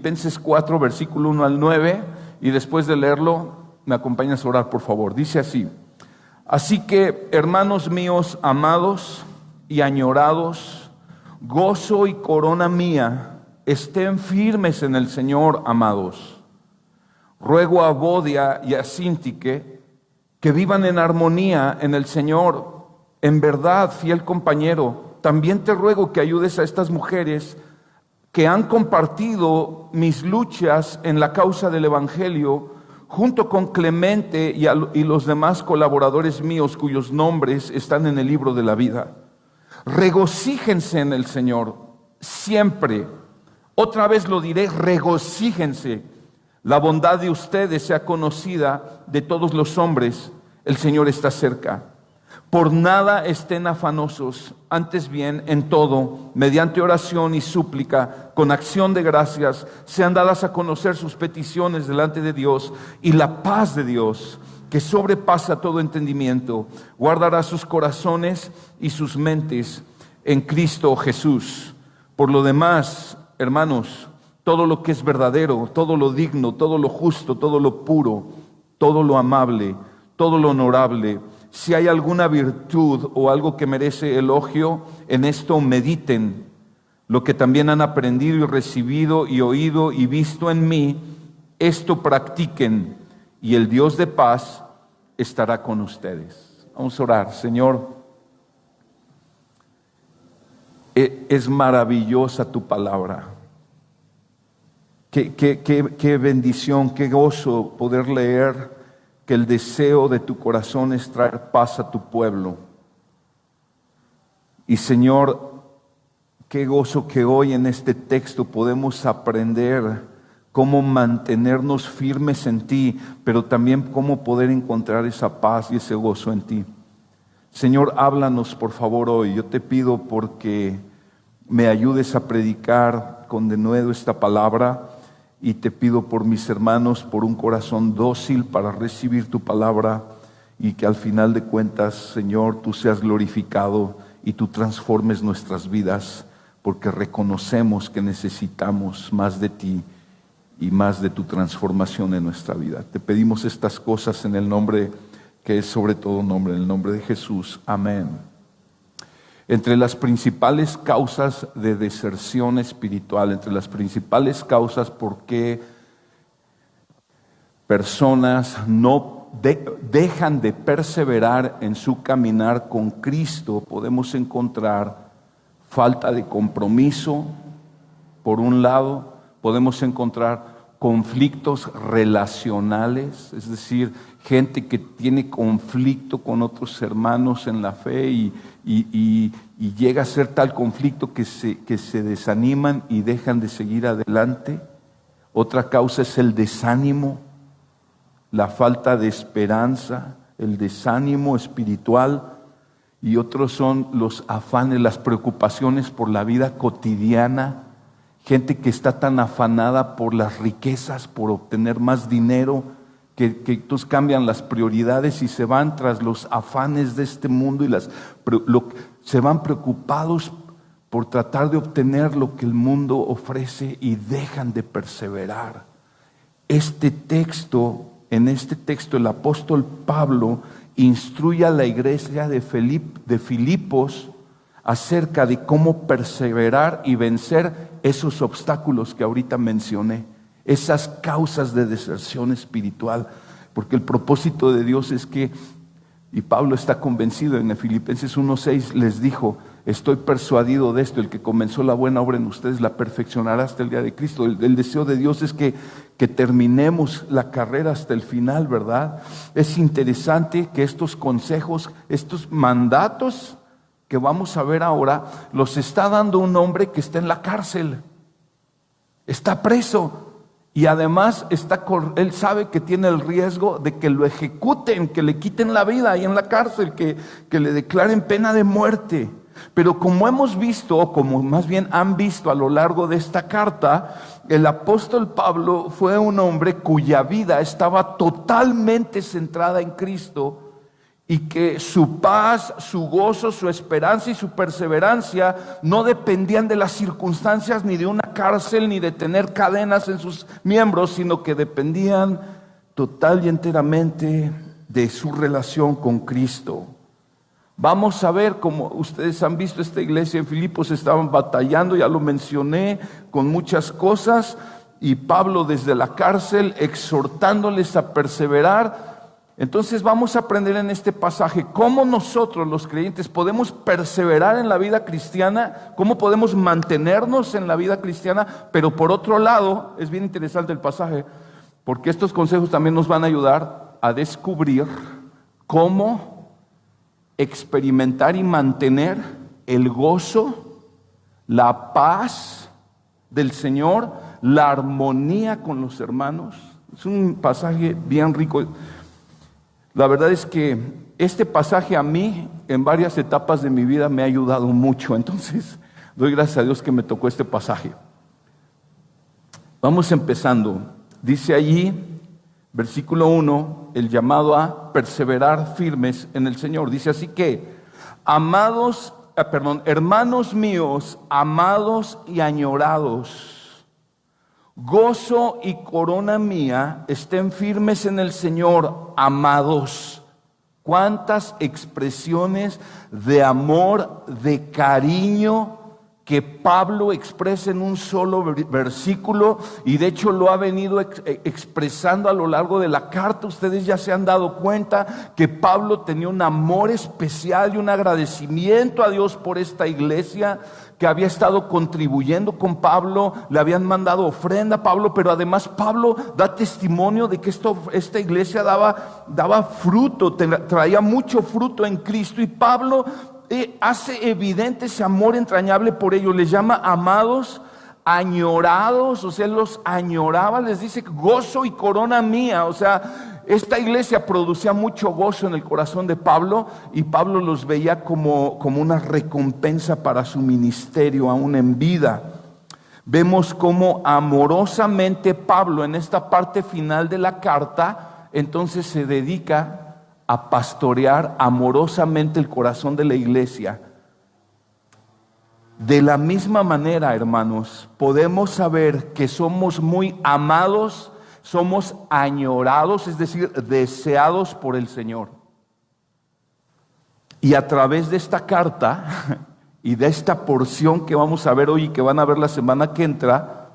Filipenses 4, versículo 1 al 9, y después de leerlo, me acompañas a orar, por favor. Dice así: así que, hermanos míos amados y añorados, gozo y corona mía, estén firmes en el Señor, amados. Ruego a Vodia y a Síntique que vivan en armonía en el Señor. En verdad, fiel compañero, también te ruego que ayudes a estas mujeres que han compartido mis luchas en la causa del Evangelio, junto con Clemente y los demás colaboradores míos cuyos nombres están en el libro de la vida. Regocíjense en el Señor siempre. Otra vez lo diré, regocíjense. La bondad de ustedes sea conocida de todos los hombres. El Señor está cerca. Por nada estén afanosos, antes bien, en todo, mediante oración y súplica, con acción de gracias, sean dadas a conocer sus peticiones delante de Dios, y la paz de Dios, que sobrepasa todo entendimiento, guardará sus corazones y sus mentes en Cristo Jesús. Por lo demás, hermanos, todo lo que es verdadero, todo lo digno, todo lo justo, todo lo puro, todo lo amable, todo lo honorable, si hay alguna virtud o algo que merece elogio, en esto mediten. Lo que también han aprendido y recibido y oído y visto en mí, esto practiquen, y el Dios de paz estará con ustedes. Vamos a orar. Señor, es maravillosa tu palabra. Qué bendición, qué gozo poder leer que el deseo de tu corazón es traer paz a tu pueblo. Y Señor, qué gozo que hoy en este texto podemos aprender cómo mantenernos firmes en ti, pero también cómo poder encontrar esa paz y ese gozo en ti. Señor, háblanos por favor hoy. Yo te pido porque me ayudes a predicar con denuedo esta palabra. Y te pido por mis hermanos, por un corazón dócil para recibir tu palabra, y que al final de cuentas, Señor, tú seas glorificado y tú transformes nuestras vidas, porque reconocemos que necesitamos más de ti y más de tu transformación en nuestra vida. Te pedimos estas cosas en el nombre que es sobre todo nombre, en el nombre de Jesús. Amén. Entre las principales causas de deserción espiritual, entre las principales causas por qué personas no dejan de perseverar en su caminar con Cristo, podemos encontrar falta de compromiso, por un lado, podemos encontrar conflictos relacionales, es decir, gente que tiene conflicto con otros hermanos en la fe y llega a ser tal conflicto que se desaniman y dejan de seguir adelante. Otra causa es el desánimo, la falta de esperanza, el desánimo espiritual, y otros son los afanes, las preocupaciones por la vida cotidiana. Gente que está tan afanada por las riquezas, por obtener más dinero, que entonces cambian las prioridades y se van tras los afanes de este mundo y se van preocupados por tratar de obtener lo que el mundo ofrece y dejan de perseverar. En este texto el apóstol Pablo instruye a la iglesia de Filipos acerca de cómo perseverar y vencer esos obstáculos que ahorita mencioné, esas causas de deserción espiritual, porque el propósito de Dios es que, y Pablo está convencido, en Filipenses 1:6 les dijo: estoy persuadido de esto, el que comenzó la buena obra en ustedes la perfeccionará hasta el día de Cristo. El deseo de Dios es que terminemos la carrera hasta el final, ¿verdad? Es interesante que estos consejos, estos mandatos que vamos a ver ahora, los está dando un hombre que está en la cárcel, está preso. Y además él sabe que tiene el riesgo de que lo ejecuten, que le quiten la vida ahí en la cárcel, que le declaren pena de muerte. Pero como hemos visto, o como más bien han visto a lo largo de esta carta, el apóstol Pablo fue un hombre cuya vida estaba totalmente centrada en Cristo y que su paz, su gozo, su esperanza y su perseverancia no dependían de las circunstancias, ni de una cárcel, ni de tener cadenas en sus miembros, sino que dependían total y enteramente de su relación con Cristo. Vamos a ver, como ustedes han visto, esta iglesia en Filipos estaban batallando, ya lo mencioné, con muchas cosas, y Pablo desde la cárcel exhortándoles a perseverar. Entonces vamos a aprender en este pasaje cómo nosotros los creyentes podemos perseverar en la vida cristiana, cómo podemos mantenernos en la vida cristiana, pero por otro lado, es bien interesante el pasaje, porque estos consejos también nos van a ayudar a descubrir cómo experimentar y mantener el gozo, la paz del Señor, la armonía con los hermanos. Es un pasaje bien rico. La verdad es que este pasaje a mí en varias etapas de mi vida me ha ayudado mucho. Entonces doy gracias a Dios que me tocó este pasaje. Vamos empezando. Dice allí, versículo 1, el llamado a perseverar firmes en el Señor. Dice así que, hermanos míos, amados y añorados, gozo y corona mía, estén firmes en el Señor, amados. Cuántas expresiones de amor, de cariño que Pablo expresa en un solo versículo, y de hecho lo ha venido expresando a lo largo de la carta. Ustedes ya se han dado cuenta que Pablo tenía un amor especial y un agradecimiento a Dios por esta iglesia que había estado contribuyendo con Pablo, le habían mandado ofrenda a Pablo, pero además Pablo da testimonio de que esta iglesia daba fruto, traía mucho fruto en Cristo, y Pablo hace evidente ese amor entrañable por ellos. Les llama amados, añorados, o sea, los añoraba, les dice gozo y corona mía. O sea, esta iglesia producía mucho gozo en el corazón de Pablo, y Pablo los veía como una recompensa para su ministerio aún en vida. Vemos cómo amorosamente Pablo en esta parte final de la carta entonces se dedica a pastorear amorosamente el corazón de la iglesia. De la misma manera, hermanos, podemos saber que somos muy amados, somos añorados, es decir, deseados por el Señor. Y a través de esta carta y de esta porción que vamos a ver hoy y que van a ver la semana que entra,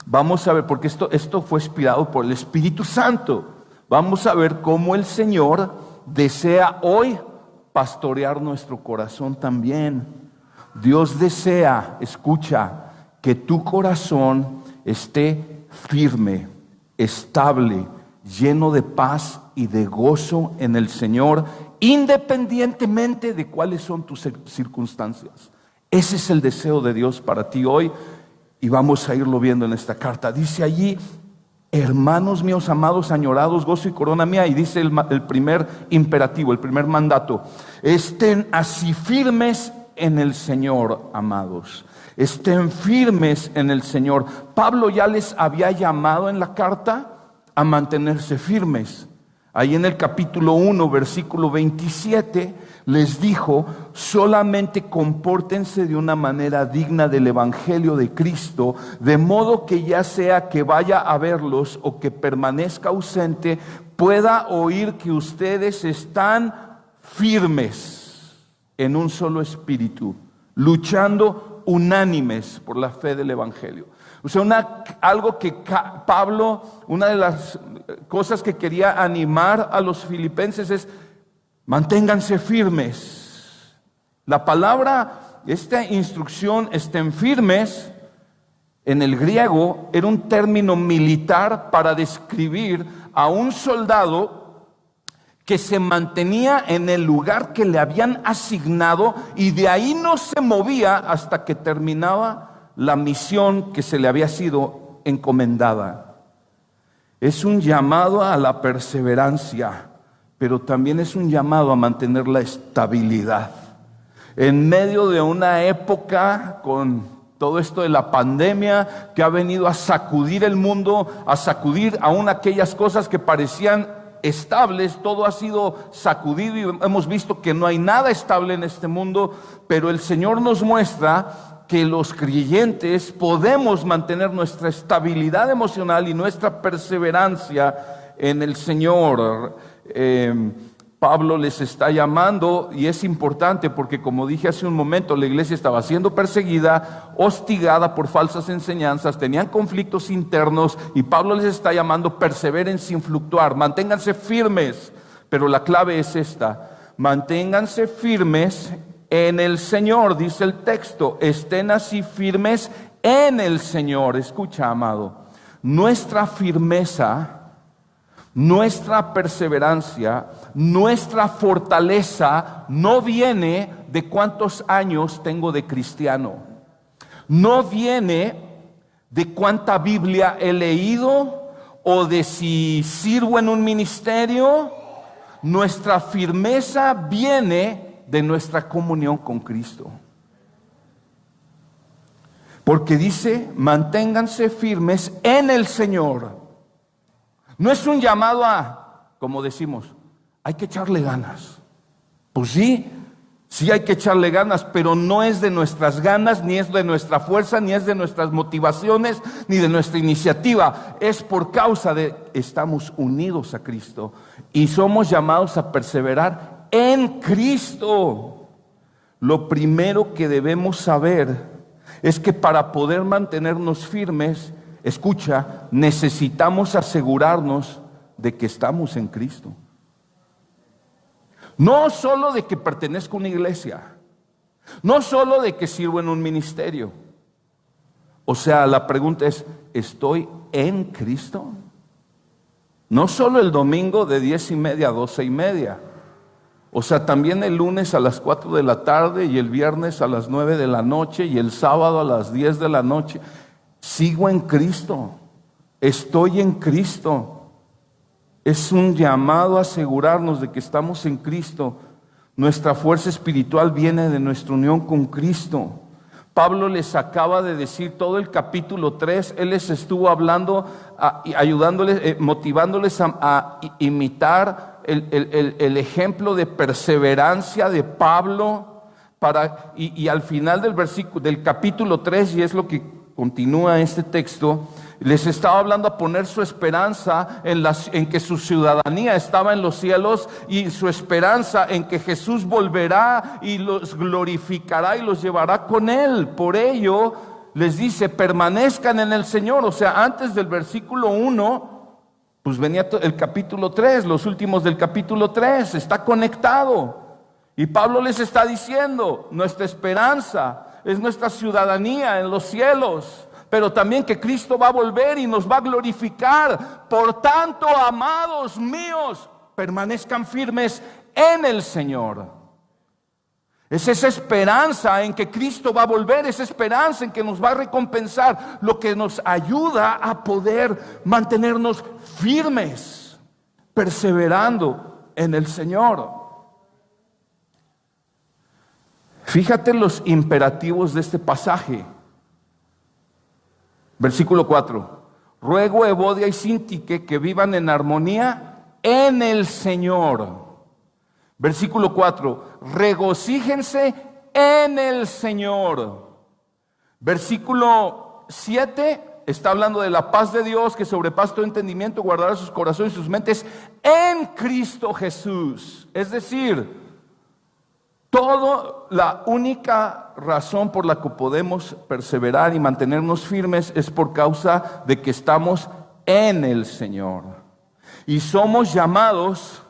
vamos a ver, porque esto fue inspirado por el Espíritu Santo. Vamos a ver cómo el Señor desea hoy pastorear nuestro corazón también. Dios desea, escucha, que tu corazón esté firme, estable, lleno de paz y de gozo en el Señor, independientemente de cuáles son tus circunstancias. Ese es el deseo de Dios para ti hoy, y vamos a irlo viendo en esta carta. Dice allí, hermanos míos amados, añorados, gozo y corona mía. Y dice el primer imperativo, el primer mandato: estén así firmes en el Señor, amados. Estén firmes en el Señor. Pablo ya les había llamado en la carta a mantenerse firmes. Ahí en el capítulo 1, versículo 27, les dijo: solamente compórtense de una manera digna del evangelio de Cristo, de modo que ya sea que vaya a verlos o que permanezca ausente, pueda oír que ustedes están firmes en un solo espíritu, luchando unánimes por la fe del evangelio. O sea, algo que Pablo, una de las cosas que quería animar a los filipenses es: manténganse firmes. La palabra, esta instrucción, estén firmes, en el griego era un término militar para describir a un soldado que se mantenía en el lugar que le habían asignado, y de ahí no se movía hasta que terminaba la misión que se le había sido encomendada. Es un llamado a la perseverancia, pero también es un llamado a mantener la estabilidad. En medio de una época con todo esto de la pandemia que ha venido a sacudir el mundo, a sacudir aún aquellas cosas que parecían estables, todo ha sido sacudido y hemos visto que no hay nada estable en este mundo, pero el Señor nos muestra que los creyentes podemos mantener nuestra estabilidad emocional y nuestra perseverancia en el Señor. Pablo les está llamando, y es importante porque, como dije hace un momento, la iglesia estaba siendo perseguida, hostigada por falsas enseñanzas, tenían conflictos internos, y Pablo les está llamando: perseveren sin fluctuar, manténganse firmes. Pero la clave es esta: manténganse firmes en el Señor, dice el texto. Estén así firmes en el Señor. Escucha, amado, nuestra firmeza, nuestra perseverancia, nuestra fortaleza no viene de cuántos años tengo de cristiano, no viene de cuánta Biblia he leído o de si sirvo en un ministerio. Nuestra firmeza viene de nuestra comunión con Cristo. Porque dice: manténganse firmes en el Señor. No es un llamado a, como decimos, hay que echarle ganas. Pues sí hay que echarle ganas, pero no es de nuestras ganas, ni es de nuestra fuerza, ni es de nuestras motivaciones, ni de nuestra iniciativa. Es por causa de estamos unidos a Cristo y somos llamados a perseverar en Cristo. Lo primero que debemos saber es que para poder mantenernos firmes, escucha, necesitamos asegurarnos de que estamos en Cristo. No solo de que pertenezco a una iglesia, no solo de que sirvo en un ministerio. O sea, la pregunta es: ¿estoy en Cristo? No solo el domingo de 10:30 a 12:30. O sea, también el lunes a las 4 de la tarde y el viernes a las 9 de la noche y el sábado a las 10 de la noche. Sigo en Cristo, estoy en Cristo. Es un llamado a asegurarnos de que estamos en Cristo. Nuestra fuerza espiritual viene de nuestra unión con Cristo. Pablo les acaba de decir todo el capítulo 3, él les estuvo hablando, ayudándoles, motivándoles a imitar el ejemplo de perseverancia de Pablo. Y al final del capítulo 3, y es lo que continúa este texto, les estaba hablando a poner su esperanza en que su ciudadanía estaba en los cielos, y su esperanza en que Jesús volverá y los glorificará y los llevará con él. Por ello les dice: permanezcan en el Señor. O sea, antes del versículo 1, pues venía el capítulo 3, los últimos del capítulo 3, está conectado. Y Pablo les está diciendo: nuestra esperanza es nuestra ciudadanía en los cielos, pero también que Cristo va a volver y nos va a glorificar. Por tanto, amados míos, permanezcan firmes en el Señor. Es esa esperanza en que Cristo va a volver, esa esperanza en que nos va a recompensar, lo que nos ayuda a poder mantenernos firmes, perseverando en el Señor. Fíjate los imperativos de este pasaje. Versículo 4: ruego a Evodia y Síntique que vivan en armonía en el Señor. Versículo 4: regocíjense en el Señor. Versículo 7 está hablando de la paz de Dios que sobrepasa todo entendimiento, guardará sus corazones y sus mentes en Cristo Jesús. Es decir, la única razón por la que podemos perseverar y mantenernos firmes es por causa de que estamos en el Señor. Y somos llamados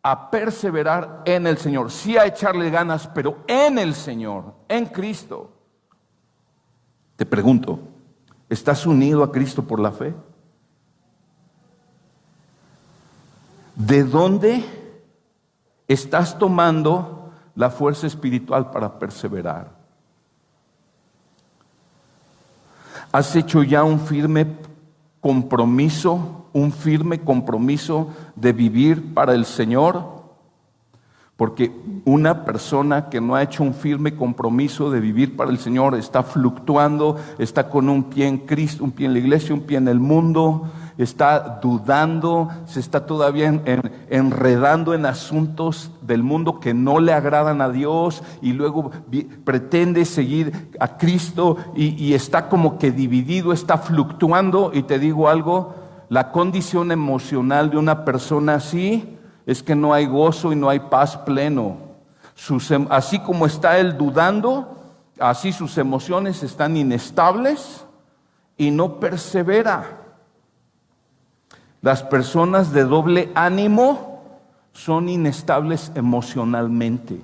a perseverar en el Señor. Sí, a echarle ganas, pero en el Señor, en Cristo. Te pregunto, ¿estás unido a Cristo por la fe? ¿De dónde estás tomando la fuerza espiritual para perseverar? ¿Has hecho ya un firme compromiso de vivir para el Señor? Porque una persona que no ha hecho un firme compromiso de vivir para el Señor está fluctuando, está con un pie en Cristo, un pie en la iglesia, un pie en el mundo, está dudando, se está todavía enredando en asuntos del mundo que no le agradan a Dios y luego pretende seguir a Cristo y está como que dividido, está fluctuando. Y te digo algo, la condición emocional de una persona así es que no hay gozo y no hay paz pleno. Así como está él dudando, así sus emociones están inestables y no persevera. Las personas de doble ánimo son inestables emocionalmente.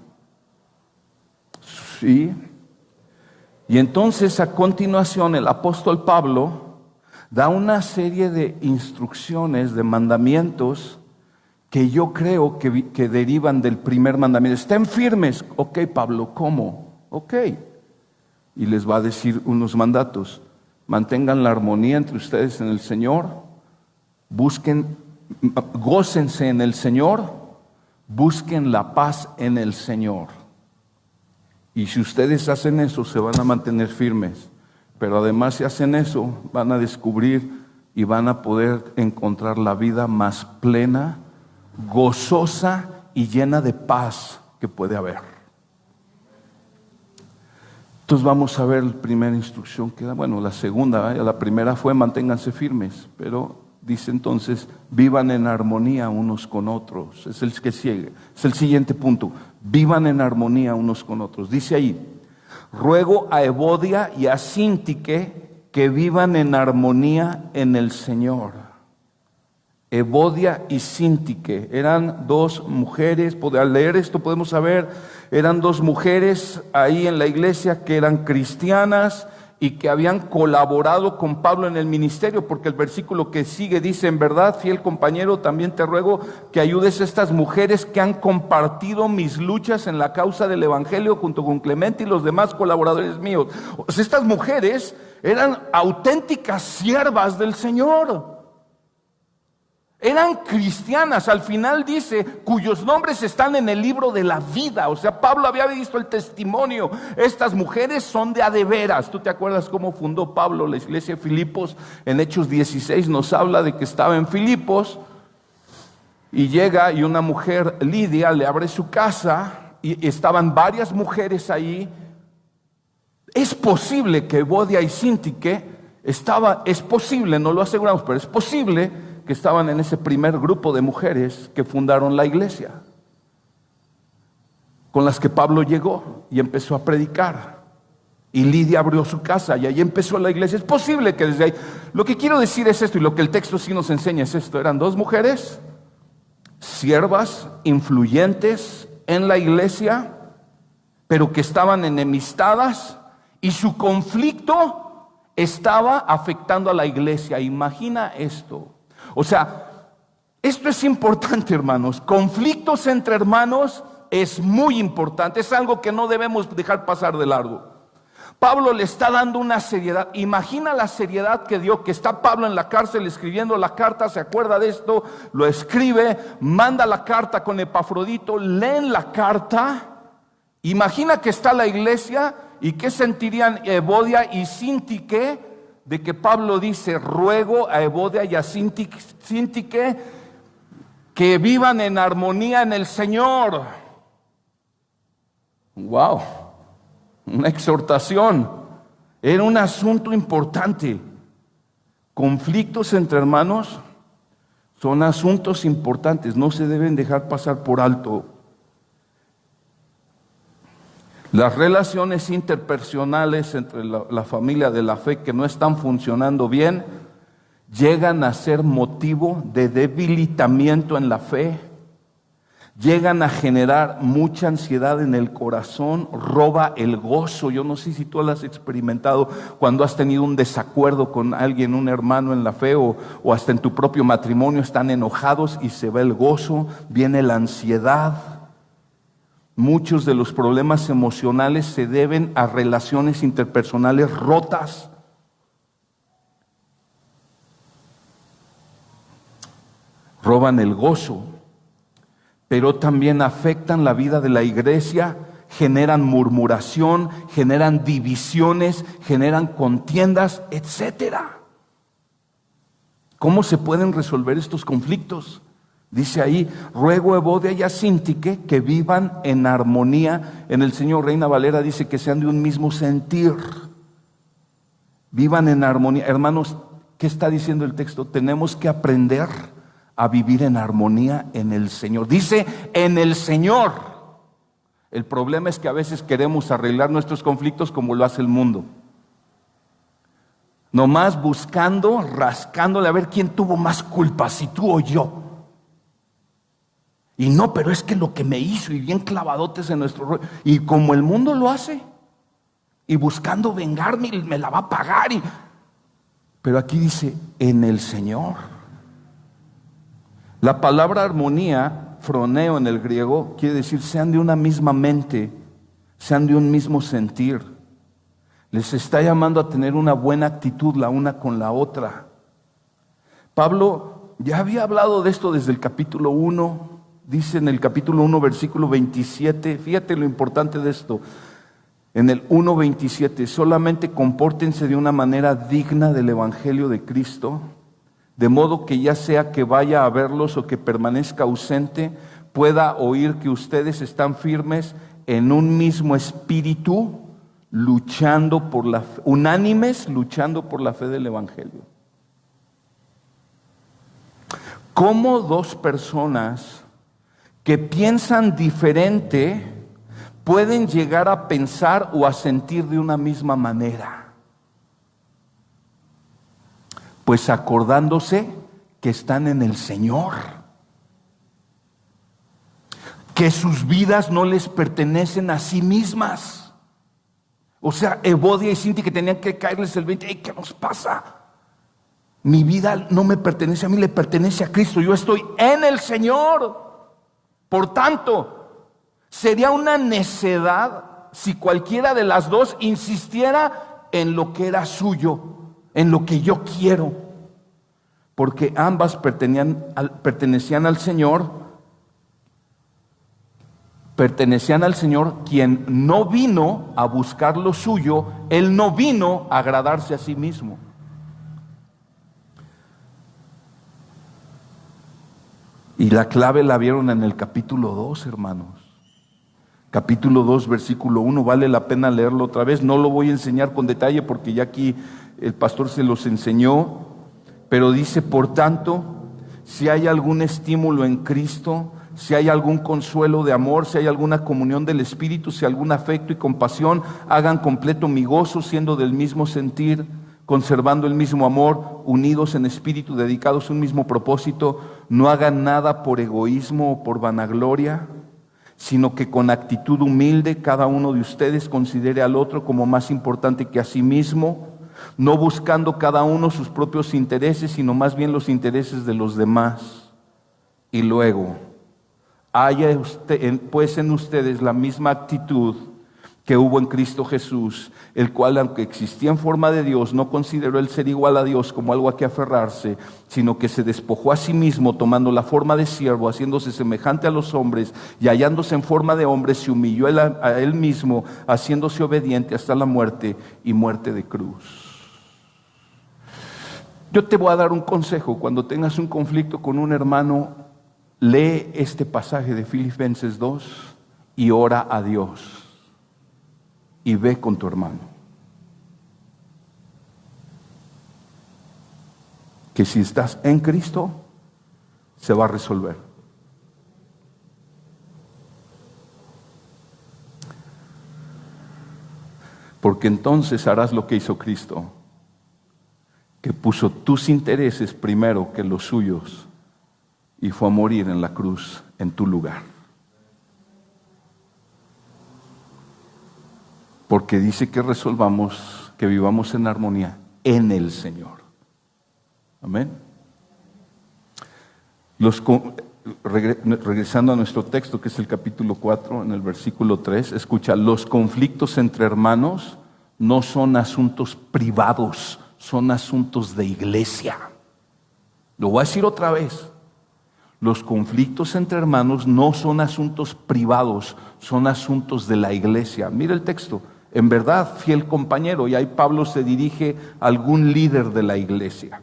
¿Sí? Y entonces a continuación el apóstol Pablo da una serie de instrucciones, de mandamientos que yo creo que derivan del primer mandamiento. Estén firmes. Ok, Pablo, ¿cómo? Ok. Y les va a decir unos mandatos. Mantengan la armonía entre ustedes en el Señor. Gócense en el Señor, busquen la paz en el Señor. Y si ustedes hacen eso, se van a mantener firmes. Pero además, si hacen eso, van a descubrir y van a poder encontrar la vida más plena, gozosa y llena de paz que puede haber. Entonces vamos a ver la primera instrucción que da. Bueno, la segunda, la primera fue manténganse firmes, pero dice entonces, vivan en armonía unos con otros. Es el que sigue, es el siguiente punto. Vivan en armonía unos con otros. Dice ahí, ruego a Evodia y a Síntique que vivan en armonía en el Señor. Evodia y Síntique eran dos mujeres. Al leer esto podemos saber, eran dos mujeres ahí en la iglesia que eran cristianas y que habían colaborado con Pablo en el ministerio, porque el versículo que sigue dice, en verdad, fiel compañero, también te ruego que ayudes a estas mujeres que han compartido mis luchas en la causa del evangelio junto con Clemente y los demás colaboradores míos. O sea, estas mujeres eran auténticas siervas del Señor. Eran cristianas, al final dice, cuyos nombres están en el libro de la vida. O sea, Pablo había visto el testimonio. Estas mujeres son de a de veras. ¿Tú te acuerdas cómo fundó Pablo la iglesia de Filipos? En Hechos 16 nos habla de que estaba en Filipos y llega y una mujer, Lidia, le abre su casa y estaban varias mujeres ahí. Es posible que Evodia y Síntique es posible, no lo aseguramos, pero es posible que estaban en ese primer grupo de mujeres que fundaron la iglesia, con las que Pablo llegó y empezó a predicar. Y Lidia abrió su casa y ahí empezó la iglesia. Es posible que desde ahí. Lo que quiero decir es esto, y lo que el texto sí nos enseña es esto. Eran dos mujeres, siervas, influyentes en la iglesia, pero que estaban enemistadas y su conflicto estaba afectando a la iglesia. Imagina esto. O sea, esto es importante, hermanos. Conflictos entre hermanos es muy importante. Es algo que no debemos dejar pasar de largo. Pablo le está dando una seriedad. Imagina la seriedad que dio, que está Pablo en la cárcel escribiendo la carta, se acuerda de esto, lo escribe, manda la carta con Epafrodito, leen la carta. Imagina que está la iglesia y qué sentirían Evodia y Síntique de que Pablo dice, ruego a Evodia y a Síntique que vivan en armonía en el Señor. Wow, una exhortación. Era un asunto importante. Conflictos entre hermanos son asuntos importantes, no se deben dejar pasar por alto. Las relaciones interpersonales entre la familia de la fe que no están funcionando bien, llegan a ser motivo de debilitamiento en la fe, llegan a generar mucha ansiedad en el corazón, roba el gozo. Yo no sé si tú lo has experimentado cuando has tenido un desacuerdo con alguien, un hermano en la fe o hasta en tu propio matrimonio, están enojados y se va el gozo, viene la ansiedad. Muchos de los problemas emocionales se deben a relaciones interpersonales rotas. Roban el gozo, pero también afectan la vida de la iglesia, generan murmuración, generan divisiones, generan contiendas, etcétera. ¿Cómo se pueden resolver estos conflictos? Dice ahí, ruego a Evodia y a Síntique que vivan en armonía en el Señor. Reina Valera dice que sean de un mismo sentir. Vivan en armonía. Hermanos, ¿qué está diciendo el texto? Tenemos que aprender a vivir en armonía en el Señor. Dice, en el Señor. El problema es que a veces queremos arreglar nuestros conflictos como lo hace el mundo. Nomás buscando, rascándole a ver quién tuvo más culpa, si tú o yo. Y no, pero es que lo que me hizo, y bien clavadotes en nuestro rollo. Y como el mundo lo hace, y buscando vengarme, y me la va a pagar. Pero aquí dice, en el Señor. La palabra armonía, froneo en el griego, quiere decir sean de una misma mente, sean de un mismo sentir. Les está llamando a tener una buena actitud la una con la otra. Pablo ya había hablado de esto desde el capítulo 1. Dice en el capítulo 1, versículo 27, fíjate lo importante de esto. En el 1:27, solamente compórtense de una manera digna del Evangelio de Cristo, de modo que ya sea que vaya a verlos o que permanezca ausente, pueda oír que ustedes están firmes en un mismo espíritu, unánimes, luchando por la fe del Evangelio. ¿Cómo dos personas que piensan diferente pueden llegar a pensar o a sentir de una misma manera? Pues acordándose que están en el Señor, que sus vidas no les pertenecen a sí mismas. O sea, Evodia y Síntique que tenían que caerles el 20. ¿Qué nos pasa? Mi vida no me pertenece a mí, le pertenece a Cristo. Yo estoy en el Señor. Por tanto, sería una necedad si cualquiera de las dos insistiera en lo que era suyo, en lo que yo quiero, porque ambas pertenecían al Señor, quien no vino a buscar lo suyo, Él no vino a agradarse a sí mismo. Y la clave la vieron en el capítulo 2, hermanos. Capítulo 2, versículo 1, vale la pena leerlo otra vez. No lo voy a enseñar con detalle porque ya aquí el pastor se los enseñó. Pero dice, por tanto, si hay algún estímulo en Cristo, si hay algún consuelo de amor, si hay alguna comunión del Espíritu, si algún afecto y compasión, hagan completo mi gozo, siendo del mismo sentir, conservando el mismo amor, unidos en espíritu, dedicados a un mismo propósito. No hagan nada por egoísmo o por vanagloria, sino que con actitud humilde cada uno de ustedes considere al otro como más importante que a sí mismo, no buscando cada uno sus propios intereses, sino más bien los intereses de los demás. Y luego, haya pues en ustedes la misma actitud que hubo en Cristo Jesús, el cual, aunque existía en forma de Dios, no consideró el ser igual a Dios como algo a que aferrarse, sino que se despojó a sí mismo, tomando la forma de siervo, haciéndose semejante a los hombres, y hallándose en forma de hombre, se humilló a él mismo, haciéndose obediente hasta la muerte y muerte de cruz. Yo te voy a dar un consejo: cuando tengas un conflicto con un hermano, lee este pasaje de Filipenses 2 y ora a Dios. Y ve con tu hermano. Que si estás en Cristo, se va a resolver. Porque entonces harás lo que hizo Cristo, que puso tus intereses primero que los suyos y fue a morir en la cruz en tu lugar. Porque dice que resolvamos, que vivamos en armonía en el Señor. Amén. Regresando a nuestro texto, que es el capítulo 4, en el versículo 3, escucha, los conflictos entre hermanos no son asuntos privados, son asuntos de iglesia. Lo voy a decir otra vez. Los conflictos entre hermanos no son asuntos privados, son asuntos de la iglesia. Mira el texto. En verdad, fiel compañero, y ahí Pablo se dirige a algún líder de la iglesia.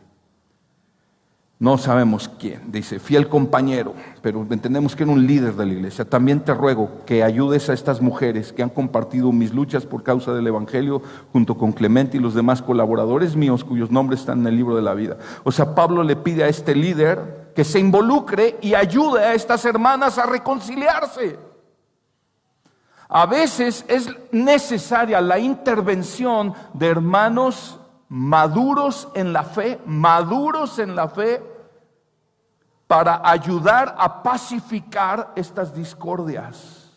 No sabemos quién, dice, fiel compañero, pero entendemos que era un líder de la iglesia. También te ruego que ayudes a estas mujeres que han compartido mis luchas por causa del Evangelio, junto con Clemente y los demás colaboradores míos cuyos nombres están en el libro de la vida. O sea, Pablo le pide a este líder que se involucre y ayude a estas hermanas a reconciliarse. A veces es necesaria la intervención de hermanos maduros en la fe, para ayudar a pacificar estas discordias,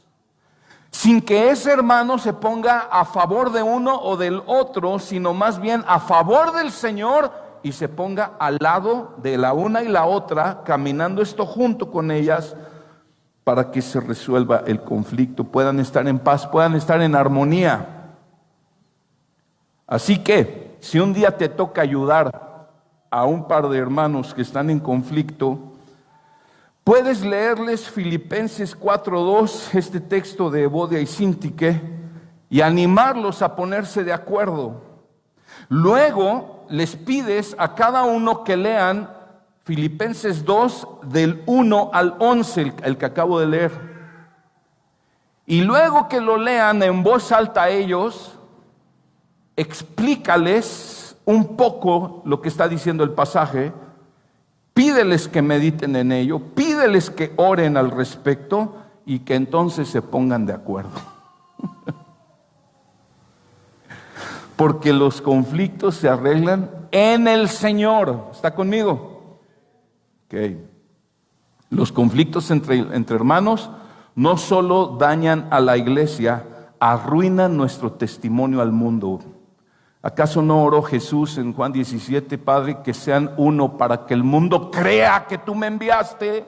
sin que ese hermano se ponga a favor de uno o del otro, sino más bien a favor del Señor y se ponga al lado de la una y la otra, caminando esto junto con ellas, para que se resuelva el conflicto, puedan estar en paz, puedan estar en armonía. Así que, si un día te toca ayudar a un par de hermanos que están en conflicto, puedes leerles Filipenses 4:2, este texto de Evodia y Síntique, y animarlos a ponerse de acuerdo. Luego les pides a cada uno que lean Filipenses 2 del 1 al 11, el que acabo de leer. Y luego que lo lean en voz alta a ellos, explícales un poco lo que está diciendo el pasaje, pídeles que mediten en ello, pídeles que oren al respecto y que entonces se pongan de acuerdo. Porque los conflictos se arreglan en el Señor. ¿Está conmigo? Ok. Los conflictos entre hermanos no solo dañan a la iglesia, arruinan nuestro testimonio al mundo. ¿Acaso no oró Jesús en Juan 17, Padre, que sean uno para que el mundo crea que tú me enviaste?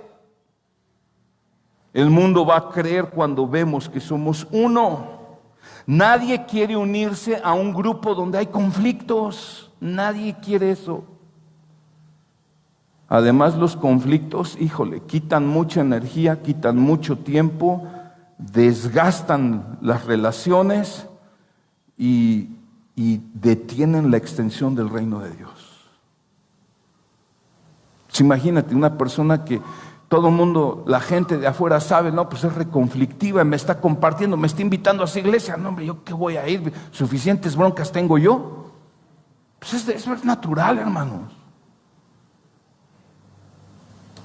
El mundo va a creer cuando vemos que somos uno. Nadie quiere unirse a un grupo donde hay conflictos. Nadie quiere eso. Además, los conflictos, quitan mucha energía, quitan mucho tiempo, desgastan las relaciones y detienen la extensión del reino de Dios. Imagínate una persona que todo el mundo, la gente de afuera sabe, no, pues es reconflictiva, me está compartiendo, me está invitando a su iglesia. No, hombre, ¿yo qué voy a ir? Suficientes broncas tengo yo. Pues eso es natural, hermanos.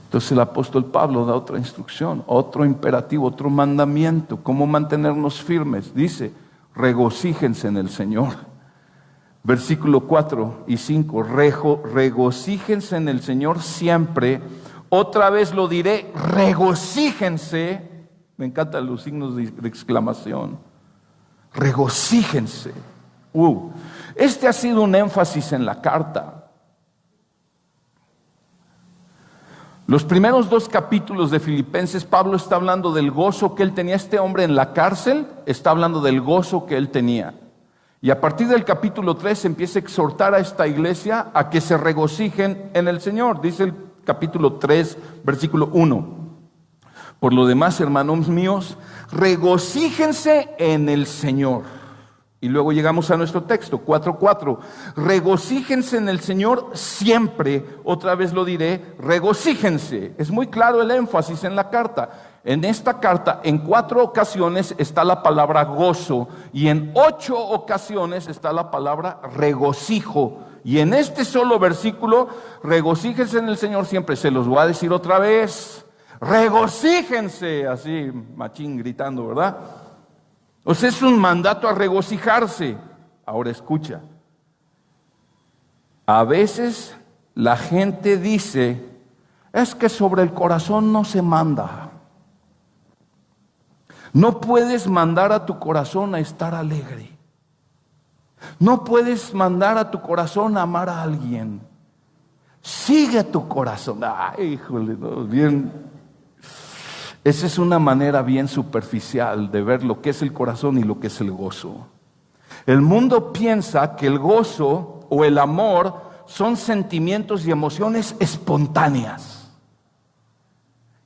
Entonces el apóstol Pablo da otra instrucción, otro imperativo, otro mandamiento, cómo mantenernos firmes. Dice, regocíjense en el Señor. Versículo 4 y 5, regocíjense en el Señor siempre. Otra vez lo diré, regocíjense. Me encantan los signos de exclamación. Regocíjense. Este ha sido un énfasis en la carta. Los primeros 2 capítulos de Filipenses, Pablo está hablando del gozo que él tenía. Este hombre en la cárcel está hablando del gozo que él tenía. Y a partir del capítulo 3 empieza a exhortar a esta iglesia a que se regocijen en el Señor. Dice el capítulo 3, versículo 1. Por lo demás, hermanos míos, regocíjense en el Señor. Y luego llegamos a nuestro texto, 4:4. Regocíjense en el Señor siempre. Otra vez lo diré, regocíjense. Es muy claro el énfasis en la carta. En esta carta, en 4 ocasiones está la palabra gozo y en 8 ocasiones está la palabra regocijo. Y en este solo versículo, regocíjense en el Señor siempre. Se los voy a decir otra vez. Regocíjense, así, machín gritando, ¿verdad? O sea, es un mandato a regocijarse. Ahora escucha. A veces la gente dice, es que sobre el corazón no se manda. No puedes mandar a tu corazón a estar alegre. No puedes mandar a tu corazón a amar a alguien. Sigue tu corazón. Ay, híjole, no, bien. Esa es una manera bien superficial de ver lo que es el corazón y lo que es el gozo. El mundo piensa que el gozo o el amor son sentimientos y emociones espontáneas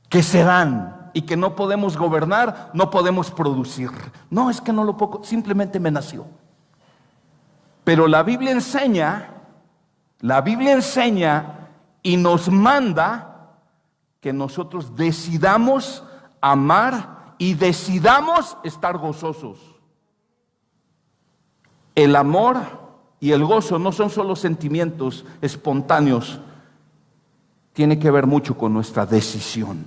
que se dan y que no podemos gobernar, no podemos producir. No, es que no lo puedo, simplemente me nació. Pero la Biblia enseña y nos manda que nosotros decidamos amar y decidamos estar gozosos. El amor y el gozo no son solo sentimientos espontáneos, tiene que ver mucho con nuestra decisión.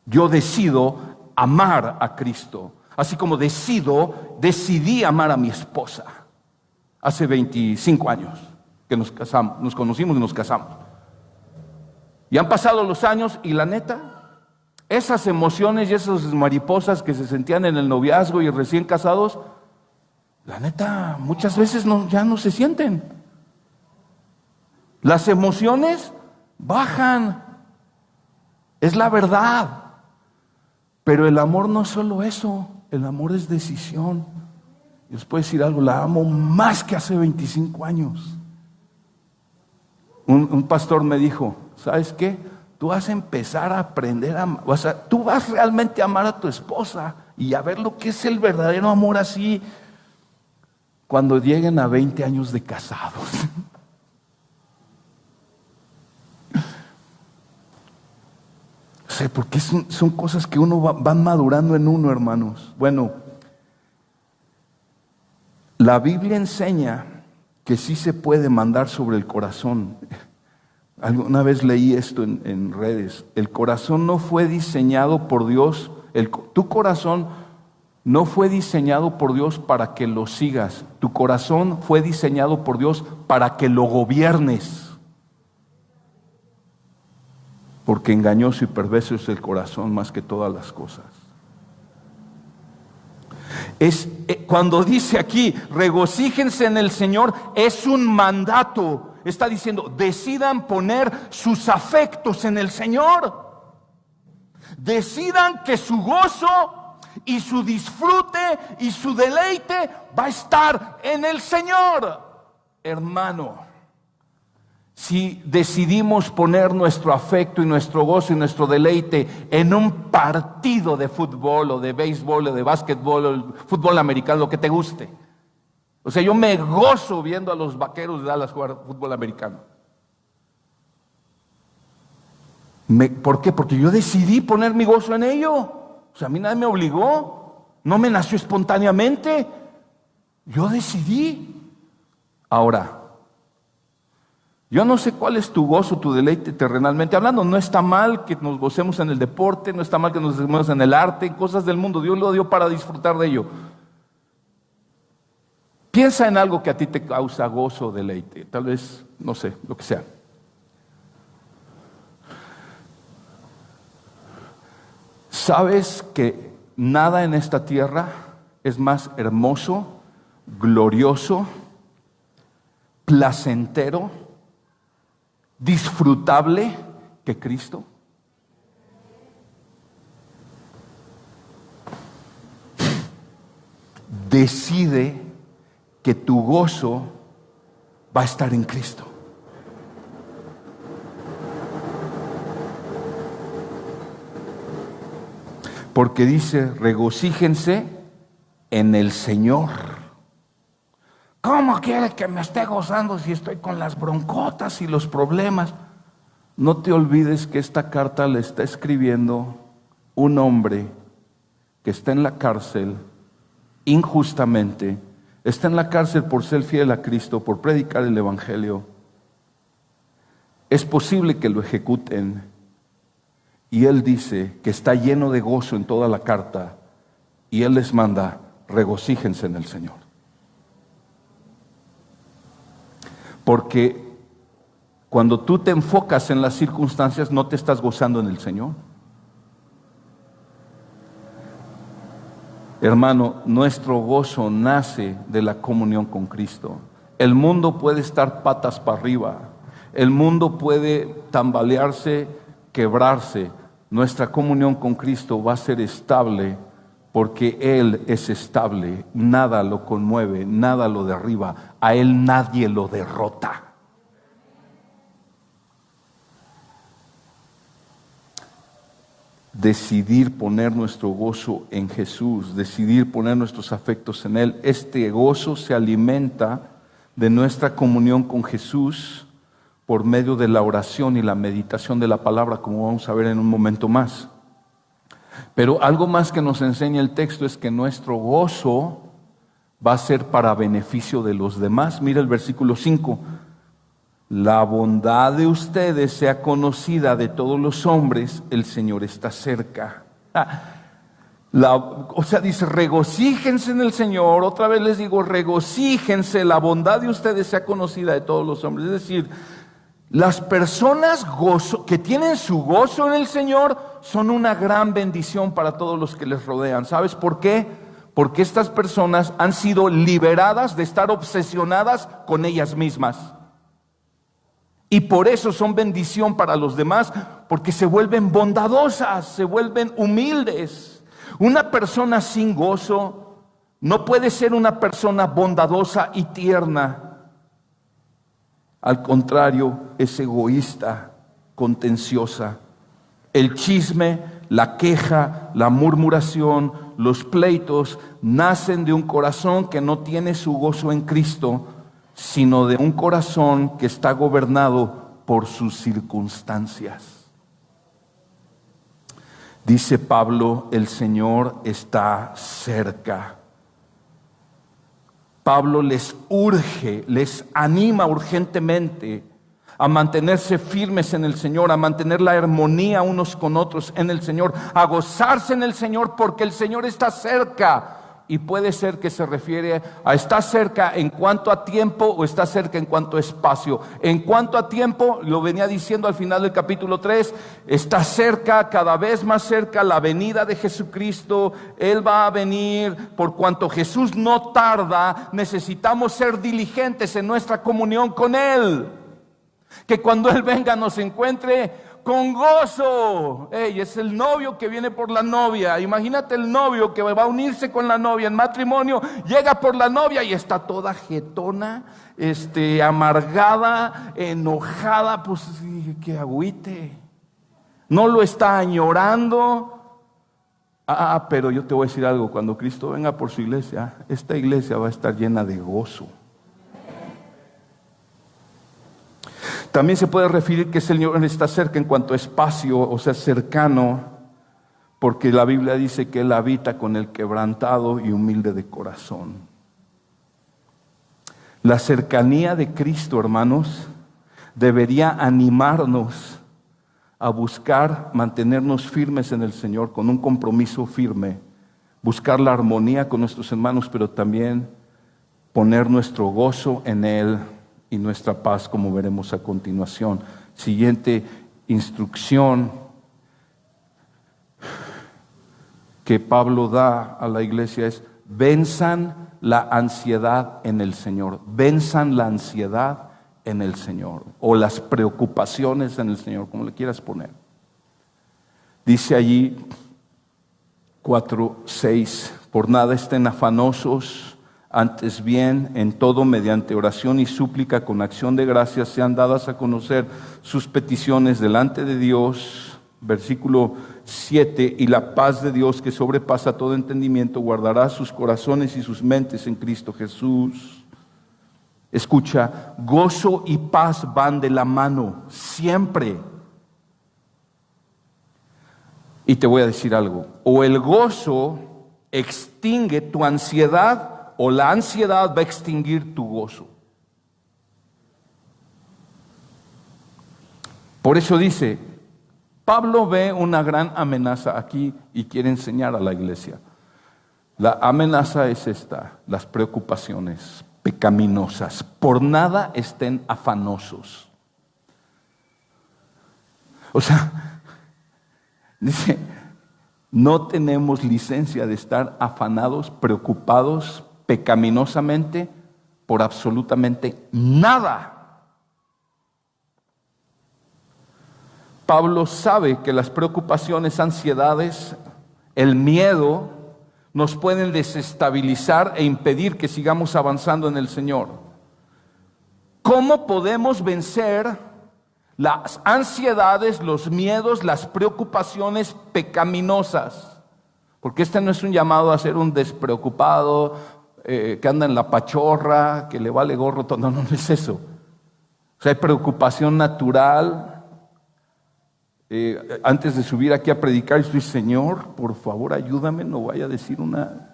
Yo decido amar a Cristo, así como decidí amar a mi esposa hace 25 años que nos casamos, nos conocimos y nos casamos. Y han pasado los años y la neta, esas emociones y esas mariposas que se sentían en el noviazgo y recién casados, la neta, muchas veces ya no se sienten. Las emociones bajan, es la verdad. Pero el amor no es solo eso, el amor es decisión. Dios puede decir algo, la amo más que hace 25 años. Un pastor me dijo, ¿sabes qué? Tú vas a empezar a aprender a amar, tú vas realmente a amar a tu esposa y a ver lo que es el verdadero amor así cuando lleguen a 20 años de casados. Porque son cosas que uno van madurando en uno, hermanos. Bueno, la Biblia enseña que sí se puede mandar sobre el corazón. Alguna vez leí esto en redes. El corazón no fue diseñado por Dios. Tu corazón no fue diseñado por Dios para que lo sigas. Tu corazón fue diseñado por Dios para que lo gobiernes. Porque engañoso y perverso es el corazón más que todas las cosas. Cuando dice aquí, regocíjense en el Señor, es un mandato. Está diciendo, decidan poner sus afectos en el Señor. Decidan que su gozo y su disfrute y su deleite va a estar en el Señor. Hermano, si decidimos poner nuestro afecto y nuestro gozo y nuestro deleite en un partido de fútbol o de béisbol o de básquetbol o el fútbol americano, lo que te guste. O sea, yo me gozo viendo a los Vaqueros de Dallas jugar fútbol americano. ¿Por qué? Porque yo decidí poner mi gozo en ello. O sea, a mí nadie me obligó. No me nació espontáneamente. Yo decidí. Ahora, yo no sé cuál es tu gozo, tu deleite terrenalmente hablando. No está mal que nos gocemos en el deporte, no está mal que nos gocemos en el arte, en cosas del mundo. Dios lo dio para disfrutar de ello. Piensa en algo que a ti te causa gozo o deleite. Tal vez, no sé, lo que sea. ¿Sabes que nada en esta tierra es más hermoso, glorioso, placentero, disfrutable que Cristo? Decide que tu gozo va a estar en Cristo. Porque dice, regocíjense en el Señor. ¿Cómo quiere que me esté gozando si estoy con las broncotas y los problemas? No te olvides que esta carta le está escribiendo un hombre que está en la cárcel injustamente. Está en la cárcel por ser fiel a Cristo, por predicar el Evangelio. Es posible que lo ejecuten. Y él dice que está lleno de gozo en toda la carta. Y él les manda, regocíjense en el Señor. Porque cuando tú te enfocas en las circunstancias, no te estás gozando en el Señor. Hermano, nuestro gozo nace de la comunión con Cristo. El mundo puede estar patas para arriba. El mundo puede tambalearse, quebrarse. Nuestra comunión con Cristo va a ser estable porque Él es estable. Nada lo conmueve, nada lo derriba. A Él nadie lo derrota. Decidir poner nuestro gozo en Jesús, decidir poner nuestros afectos en Él. Este gozo se alimenta de nuestra comunión con Jesús, por medio de la oración y la meditación de la palabra, como vamos a ver en un momento más. Pero algo más que nos enseña el texto es que nuestro gozo va a ser para beneficio de los demás. Mira el versículo 5. La bondad de ustedes sea conocida de todos los hombres, el Señor está cerca. Dice, regocíjense en el Señor. Otra vez les digo, regocíjense, la bondad de ustedes sea conocida de todos los hombres. Es decir, las personas que tienen su gozo en el Señor son una gran bendición para todos los que les rodean. ¿Sabes por qué? Porque estas personas han sido liberadas de estar obsesionadas con ellas mismas. Y por eso son bendición para los demás, porque se vuelven bondadosas, se vuelven humildes. Una persona sin gozo no puede ser una persona bondadosa y tierna. Al contrario, es egoísta, contenciosa. El chisme, la queja, la murmuración, los pleitos nacen de un corazón que no tiene su gozo en Cristo, sino de un corazón que está gobernado por sus circunstancias. Dice Pablo, el Señor está cerca. Pablo les urge, les anima urgentemente a mantenerse firmes en el Señor, a mantener la armonía unos con otros en el Señor, a gozarse en el Señor porque el Señor está cerca. Y puede ser que se refiere a está cerca en cuanto a tiempo o está cerca en cuanto a espacio. En cuanto a tiempo, lo venía diciendo al final del capítulo 3, está cerca, cada vez más cerca la venida de Jesucristo. Él va a venir. Por cuanto Jesús no tarda, necesitamos ser diligentes en nuestra comunión con Él. Que cuando Él venga nos encuentre con gozo. Es el novio que viene por la novia. Imagínate el novio que va a unirse con la novia en matrimonio. Llega por la novia y está toda jetona, amargada, enojada. Pues que agüite. No lo está añorando. Pero yo te voy a decir algo. Cuando Cristo venga por su iglesia, esta iglesia va a estar llena de gozo. También se puede referir que el Señor está cerca en cuanto a espacio, o sea, cercano, porque la Biblia dice que Él habita con el quebrantado y humilde de corazón. La cercanía de Cristo, hermanos, debería animarnos a buscar mantenernos firmes en el Señor, con un compromiso firme, buscar la armonía con nuestros hermanos, pero también poner nuestro gozo en Él y nuestra paz, como veremos a continuación. Siguiente instrucción que Pablo da a la iglesia es: venzan la ansiedad en el Señor. Venzan la ansiedad en el Señor, o las preocupaciones en el Señor, como le quieras poner. Dice allí 4:6, por nada estén afanosos, antes bien, en todo, mediante oración y súplica, con acción de gracias, sean dadas a conocer sus peticiones delante de Dios. Versículo 7, y la paz de Dios, que sobrepasa todo entendimiento, guardará sus corazones y sus mentes en Cristo Jesús. Escucha, gozo y paz van de la mano, siempre. Y te voy a decir algo, o el gozo extingue tu ansiedad, o la ansiedad va a extinguir tu gozo. Por eso dice, Pablo ve una gran amenaza aquí y quiere enseñar a la iglesia. La amenaza es esta: las preocupaciones pecaminosas. Por nada estén afanosos. O sea, dice, no tenemos licencia de estar afanados, preocupados pecaminosamente por absolutamente nada. Pablo sabe que las preocupaciones, ansiedades, el miedo nos pueden desestabilizar e impedir que sigamos avanzando en el Señor. ¿Cómo podemos vencer las ansiedades, los miedos, las preocupaciones pecaminosas? Porque este no es un llamado a ser un despreocupado, que anda en la pachorra, que le vale gorro todo. No es eso. O sea, hay preocupación natural. Antes de subir aquí a predicar, estoy, Señor, por favor, ayúdame, no vaya a decir una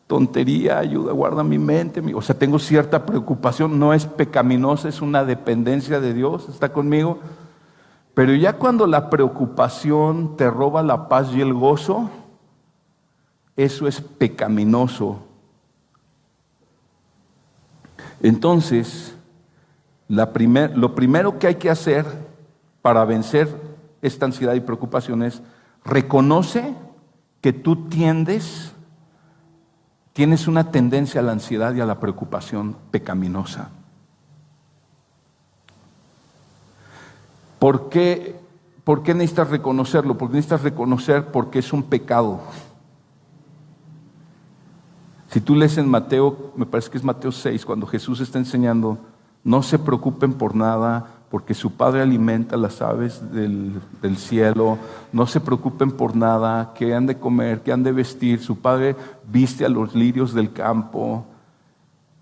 tontería, ayuda, guarda mi mente. O sea, tengo cierta preocupación, no es pecaminosa, es una dependencia de Dios, ¿está conmigo? Pero ya cuando la preocupación te roba la paz y el gozo, eso es pecaminoso. Entonces, lo primero que hay que hacer para vencer esta ansiedad y preocupación es reconoce que tú tienes una tendencia a la ansiedad y a la preocupación pecaminosa. ¿Por qué necesitas reconocerlo? Porque necesitas reconocer porque es un pecado. Si tú lees en Mateo, me parece que es Mateo 6, cuando Jesús está enseñando, no se preocupen por nada, porque su Padre alimenta las aves del cielo, no se preocupen por nada, qué han de comer, qué han de vestir, su Padre viste a los lirios del campo.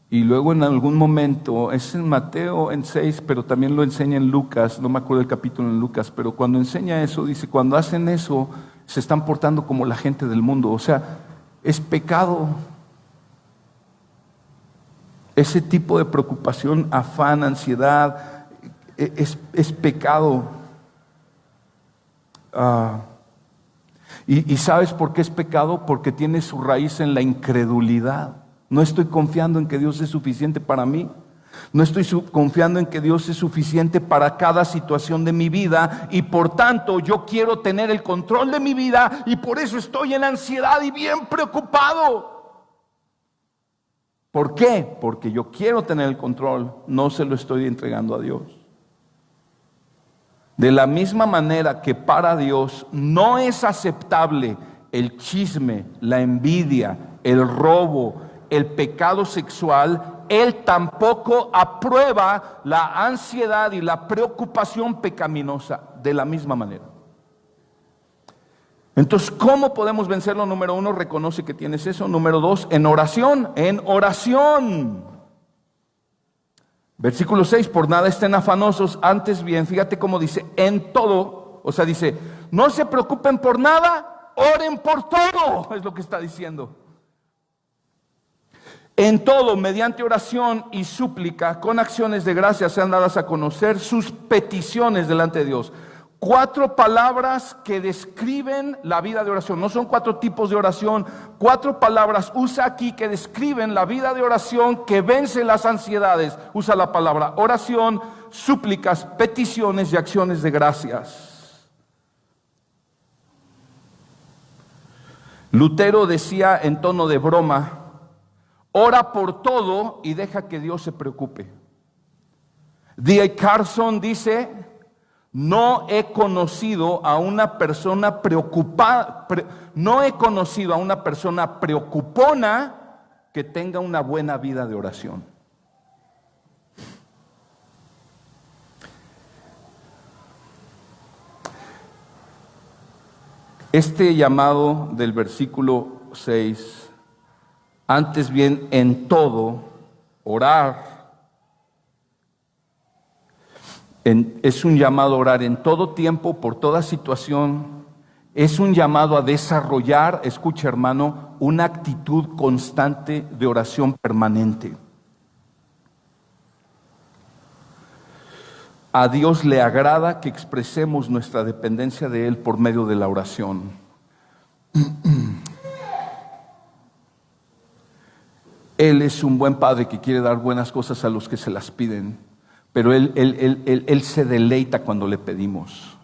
Y luego en algún momento, es en Mateo en 6, pero también lo enseña en Lucas, no me acuerdo el capítulo en Lucas, pero cuando enseña eso, dice, cuando hacen eso, se están portando como la gente del mundo, o sea, es pecado. Ese tipo de preocupación, afán, ansiedad, es pecado. ¿Y sabes por qué es pecado? Porque tiene su raíz en la incredulidad. No estoy confiando en que Dios es suficiente para mí. No estoy confiando en que Dios es suficiente para cada situación de mi vida y por tanto yo quiero tener el control de mi vida y por eso estoy en ansiedad y bien preocupado. ¿Por qué? Porque yo quiero tener el control, no se lo estoy entregando a Dios. De la misma manera que para Dios no es aceptable el chisme, la envidia, el robo, el pecado sexual, Él tampoco aprueba la ansiedad y la preocupación pecaminosa de la misma manera. Entonces, ¿cómo podemos vencerlo? Número 1, reconoce que tienes eso. Número 2, en oración, en oración. Versículo 6, por nada estén afanosos, antes bien, fíjate cómo dice, en todo, o sea, dice, no se preocupen por nada, oren por todo, es lo que está diciendo. En todo, mediante oración y súplica, con acciones de gracia sean dadas a conocer sus peticiones delante de Dios. 4 palabras que describen la vida de oración. No son 4 tipos de oración. 4 palabras usa aquí que describen la vida de oración que vence las ansiedades. Usa la palabra oración, súplicas, peticiones y acciones de gracias. Lutero decía en tono de broma, ora por todo y deja que Dios se preocupe. D.A. Carson dice, no he conocido a una persona preocupada, no he conocido a una persona preocupona que tenga una buena vida de oración. Este llamado del versículo 6, antes bien en todo, orar, es un llamado a orar en todo tiempo, por toda situación. Es un llamado a desarrollar, escucha hermano, una actitud constante de oración permanente. A Dios le agrada que expresemos nuestra dependencia de Él por medio de la oración. Él es un buen padre que quiere dar buenas cosas a los que se las piden. Pero él se deleita cuando le pedimos.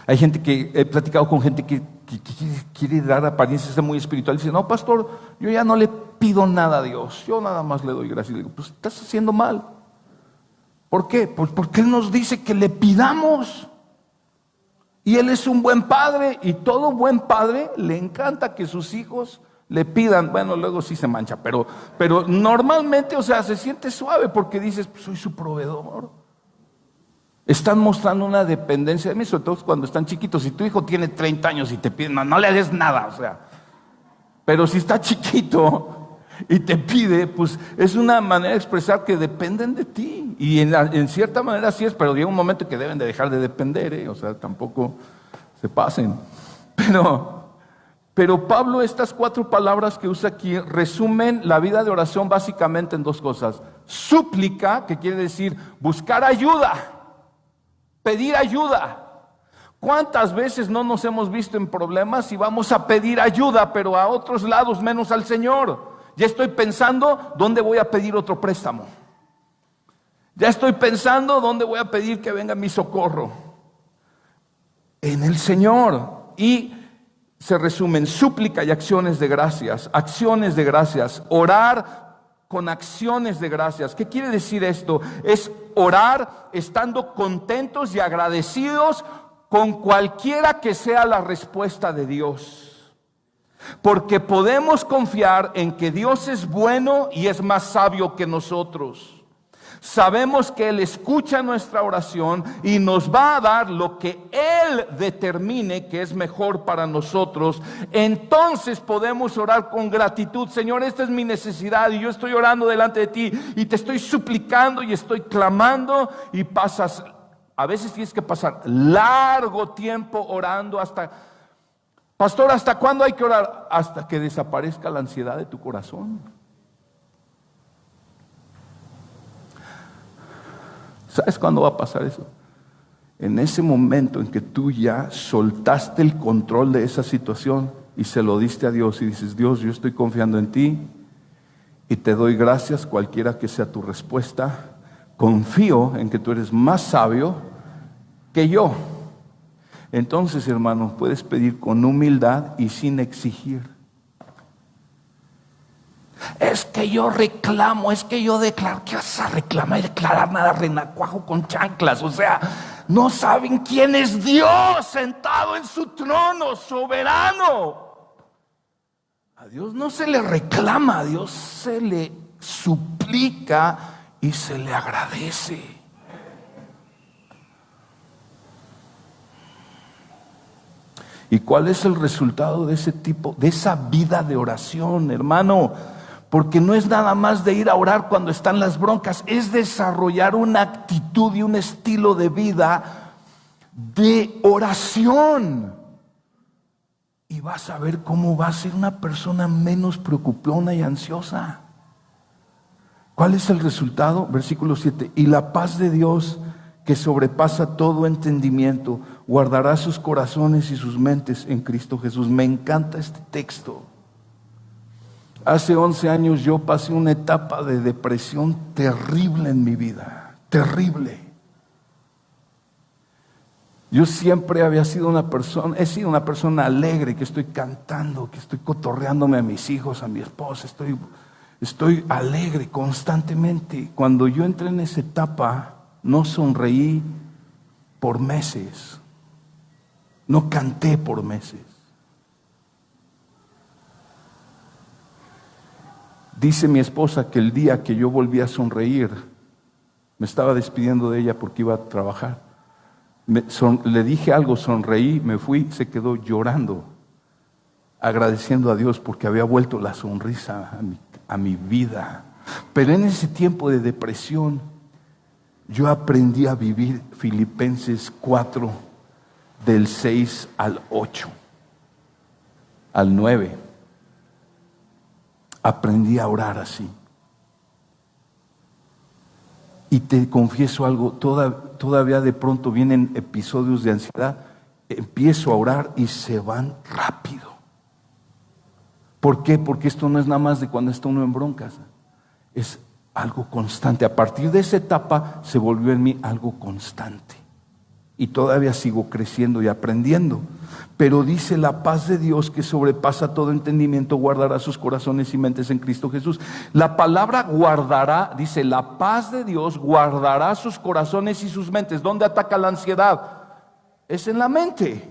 Hay gente que, he platicado con gente que quiere dar apariencias de muy espiritual y dice, no pastor, yo ya no le pido nada a Dios, yo nada más le doy gracias. Y le digo, pues estás haciendo mal. ¿Por qué? Pues porque Él nos dice que le pidamos. Y Él es un buen padre y todo buen padre le encanta que sus hijos le pidan, bueno, luego sí se mancha, pero normalmente, o sea, se siente suave porque dices, pues soy su proveedor. Están mostrando una dependencia de mí, sobre todo cuando están chiquitos. Si tu hijo tiene 30 años y te pide, no le des nada, o sea. Pero si está chiquito y te pide, pues es una manera de expresar que dependen de ti. Y en cierta manera sí es, pero llega un momento que deben de dejar de depender, ¿eh? O sea, tampoco se pasen. Pero Pablo, estas 4 palabras que usa aquí, resumen la vida de oración básicamente en 2 cosas. Súplica, que quiere decir buscar ayuda, pedir ayuda. ¿Cuántas veces no nos hemos visto en problemas y vamos a pedir ayuda, pero a otros lados menos al Señor? Ya estoy pensando dónde voy a pedir otro préstamo. Ya estoy pensando dónde voy a pedir que venga mi socorro. En el Señor. Y se resumen súplica y acciones de gracias. Acciones de gracias. Orar con acciones de gracias. ¿Qué quiere decir esto? Es orar estando contentos y agradecidos con cualquiera que sea la respuesta de Dios. Porque podemos confiar en que Dios es bueno y es más sabio que nosotros. Sabemos que Él escucha nuestra oración y nos va a dar lo que Él determine que es mejor para nosotros. Entonces podemos orar con gratitud. Señor, esta es mi necesidad y yo estoy orando delante de ti y te estoy suplicando y estoy clamando, y pasas, a veces tienes que pasar largo tiempo orando hasta, pastor, ¿hasta cuándo hay que orar? Hasta que desaparezca la ansiedad de tu corazón. ¿Sabes cuándo va a pasar eso? En ese momento en que tú ya soltaste el control de esa situación y se lo diste a Dios y dices: Dios, yo estoy confiando en ti y te doy gracias cualquiera que sea tu respuesta. Confío en que tú eres más sabio que yo. Entonces, hermano, puedes pedir con humildad y sin exigir. Es que yo reclamo, es que yo declaro. ¿Qué vas a reclamar y declarar? Nada, renacuajo con chanclas. O sea, no saben quién es Dios sentado en su trono soberano. A Dios no se le reclama, a Dios se le suplica y se le agradece. ¿Y cuál es el resultado de ese tipo, de esa vida de oración, hermano? Porque no es nada más de ir a orar cuando están las broncas, es desarrollar una actitud y un estilo de vida de oración. Y vas a ver cómo va a ser una persona menos preocupona y ansiosa. ¿Cuál es el resultado? Versículo 7. Y la paz de Dios, que sobrepasa todo entendimiento, guardará sus corazones y sus mentes en Cristo Jesús. Me encanta este texto. Hace 11 años yo pasé una etapa de depresión terrible en mi vida, terrible. Yo siempre he sido una persona alegre, que estoy cantando, que estoy cotorreándome a mis hijos, a mi esposa, estoy alegre constantemente. Cuando yo entré en esa etapa, no sonreí por meses, no canté por meses. Dice mi esposa que el día que yo volví a sonreír, me estaba despidiendo de ella porque iba a trabajar. Le dije algo, sonreí, me fui, se quedó llorando, agradeciendo a Dios porque había vuelto la sonrisa a mi vida. Pero en ese tiempo de depresión, yo aprendí a vivir Filipenses 4, del 6 al 8, al 9. Aprendí a orar así. Y te confieso algo, todavía de pronto vienen episodios de ansiedad. Empiezo a orar y se van rápido. ¿Por qué? Porque esto no es nada más de cuando está uno en broncas. Es algo constante. A partir de esa etapa se volvió en mí algo constante. Y todavía sigo creciendo y aprendiendo. Pero dice: la paz de Dios, que sobrepasa todo entendimiento, guardará sus corazones y mentes en Cristo Jesús. La palabra guardará, dice: la paz de Dios guardará sus corazones y sus mentes. ¿Dónde ataca la ansiedad? Es en la mente.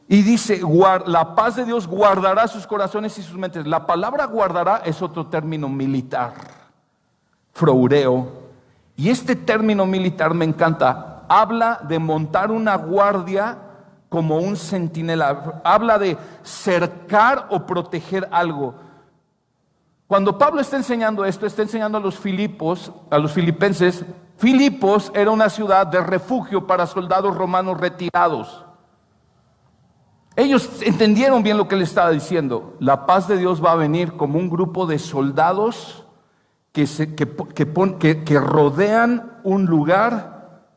Y dice: la paz de Dios guardará sus corazones y sus mentes. La palabra guardará es otro término militar, froureo. Y este término militar me encanta. Habla de montar una guardia como un centinela. Habla de cercar o proteger algo. Cuando Pablo está enseñando esto, está enseñando a los filipenses. Filipos era una ciudad de refugio para soldados romanos retirados. Ellos entendieron bien lo que él estaba diciendo. La paz de Dios va a venir como un grupo de soldados que rodean un lugar,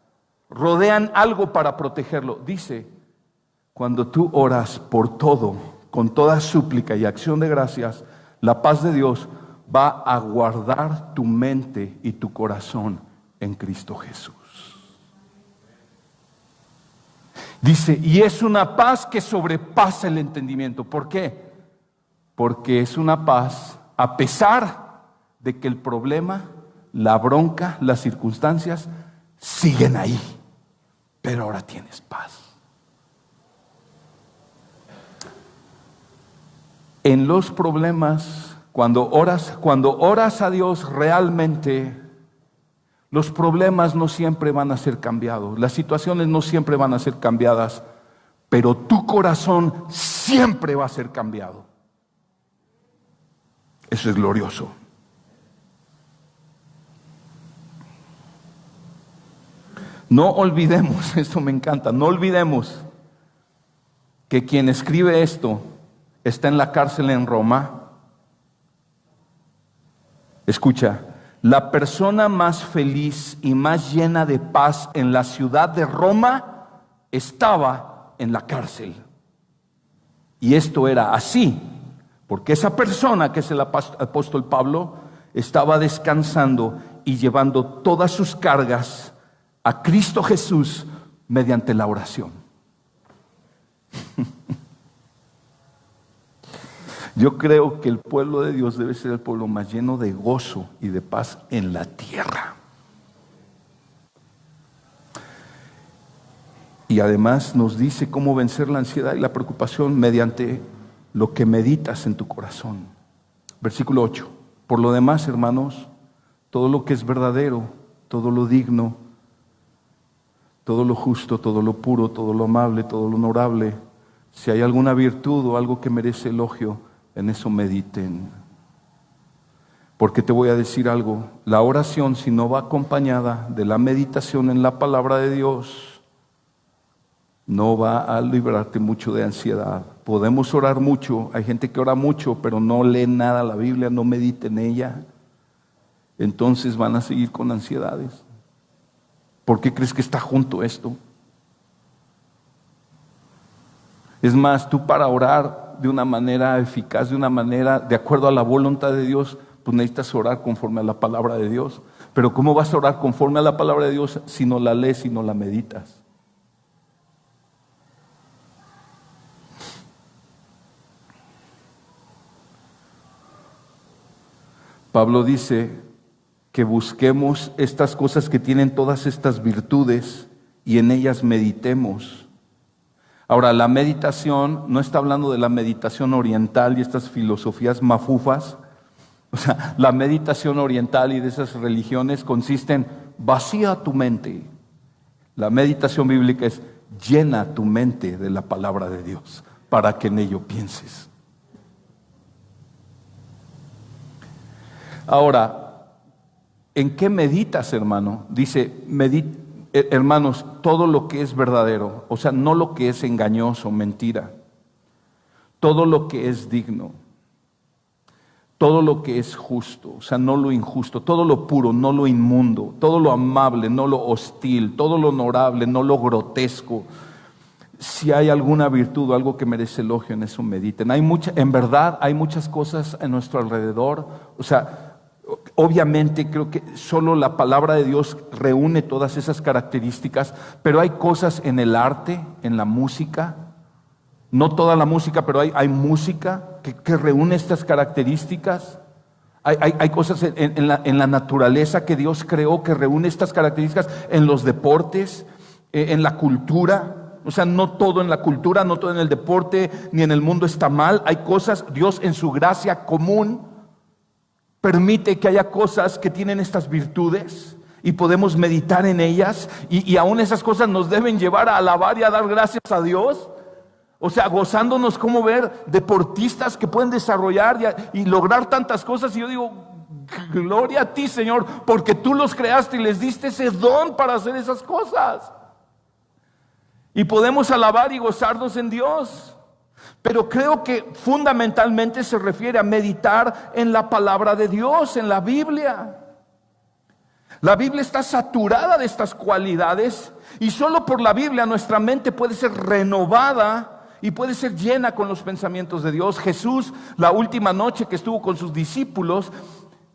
rodean algo para protegerlo. Dice, cuando tú oras por todo, con toda súplica y acción de gracias, la paz de Dios va a guardar tu mente y tu corazón en Cristo Jesús. Dice, y es una paz que sobrepasa el entendimiento. ¿Por qué? Porque es una paz a pesar de que el problema, la bronca, las circunstancias siguen ahí. Pero ahora tienes paz. En los problemas, cuando oras a Dios realmente, los problemas no siempre van a ser cambiados, las situaciones no siempre van a ser cambiadas, pero tu corazón siempre va a ser cambiado. Eso es glorioso. No olvidemos, esto me encanta, no olvidemos que quien escribe esto está en la cárcel en Roma. Escucha, la persona más feliz y más llena de paz en la ciudad de Roma estaba en la cárcel. Y esto era así, porque esa persona, que es el apóstol Pablo, estaba descansando y llevando todas sus cargas a Cristo Jesús mediante la oración. Yo creo que el pueblo de Dios debe ser el pueblo más lleno de gozo y de paz en la tierra. Y además nos dice cómo vencer la ansiedad y la preocupación mediante lo que meditas en tu corazón. Versículo 8. Por lo demás, hermanos, todo lo que es verdadero, todo lo digno, todo lo justo, todo lo puro, todo lo amable, todo lo honorable, si hay alguna virtud o algo que merece elogio, en eso mediten. Porque te voy a decir algo, la oración, si no va acompañada de la meditación en la palabra de Dios, no va a librarte mucho de ansiedad. Podemos orar mucho, hay gente que ora mucho, pero no lee nada la Biblia, no medita en ella. Entonces van a seguir con ansiedades. ¿Por qué crees que está junto esto? Es más, tú para orar de una manera eficaz, de una manera de acuerdo a la voluntad de Dios, pues necesitas orar conforme a la palabra de Dios. Pero ¿cómo vas a orar conforme a la palabra de Dios si no la lees, si no la meditas? Pablo dice que busquemos estas cosas que tienen todas estas virtudes y en ellas meditemos. Ahora, la meditación, no está hablando de la meditación oriental y estas filosofías mafufas. O sea, la meditación oriental y de esas religiones consiste en vacía tu mente. La meditación bíblica es llena tu mente de la palabra de Dios para que en ello pienses. Ahora, ¿en qué meditas, hermano? Dice, hermanos, todo lo que es verdadero, o sea, no lo que es engañoso, mentira, todo lo que es digno, todo lo que es justo, o sea, no lo injusto, todo lo puro, no lo inmundo, todo lo amable, no lo hostil, todo lo honorable, no lo grotesco. Si hay alguna virtud o algo que merece elogio, en eso mediten. En verdad hay muchas cosas en nuestro alrededor, o sea, obviamente creo que solo la palabra de Dios reúne todas esas características, pero hay cosas en el arte, en la música, no toda la música, pero hay música que reúne estas características. Hay cosas en la naturaleza que Dios creó que reúne estas características, en los deportes, en la cultura. O sea, no todo en la cultura, no todo en el deporte, ni en el mundo está mal. Hay cosas, Dios en su gracia común permite que haya cosas que tienen estas virtudes y podemos meditar en ellas y aún esas cosas nos deben llevar a alabar y a dar gracias a Dios. O sea, gozándonos como ver deportistas que pueden desarrollar y lograr tantas cosas. Y yo digo, gloria a ti, Señor, porque tú los creaste y les diste ese don para hacer esas cosas. Y podemos alabar y gozarnos en Dios. Pero creo que fundamentalmente se refiere a meditar en la palabra de Dios, en la Biblia. La Biblia está saturada de estas cualidades y solo por la Biblia nuestra mente puede ser renovada y puede ser llena con los pensamientos de Dios. Jesús, la última noche que estuvo con sus discípulos,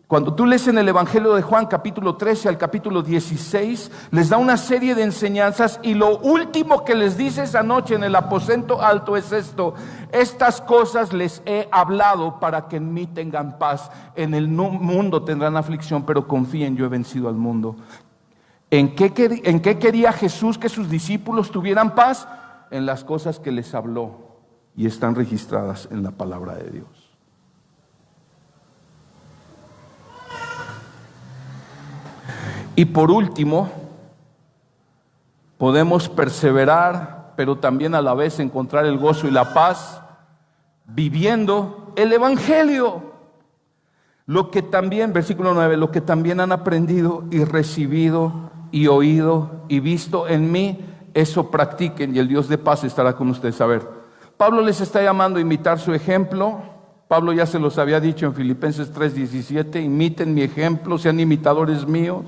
cuando tú lees en el Evangelio de Juan, capítulo 13 al capítulo 16, les da una serie de enseñanzas y lo último que les dice esa noche en el aposento alto es esto: estas cosas les he hablado para que en mí tengan paz. En el mundo tendrán aflicción, pero confíen, yo he vencido al mundo. ¿En qué quería Jesús que sus discípulos tuvieran paz? En las cosas que les habló y están registradas en la palabra de Dios. Y por último, podemos perseverar, pero también a la vez encontrar el gozo y la paz viviendo el Evangelio. Lo que también, versículo 9, lo que también han aprendido y recibido y oído y visto en mí, eso practiquen y el Dios de paz estará con ustedes. A ver, Pablo les está llamando a imitar su ejemplo. Pablo ya se los había dicho en Filipenses 3:17, imiten mi ejemplo, sean imitadores míos.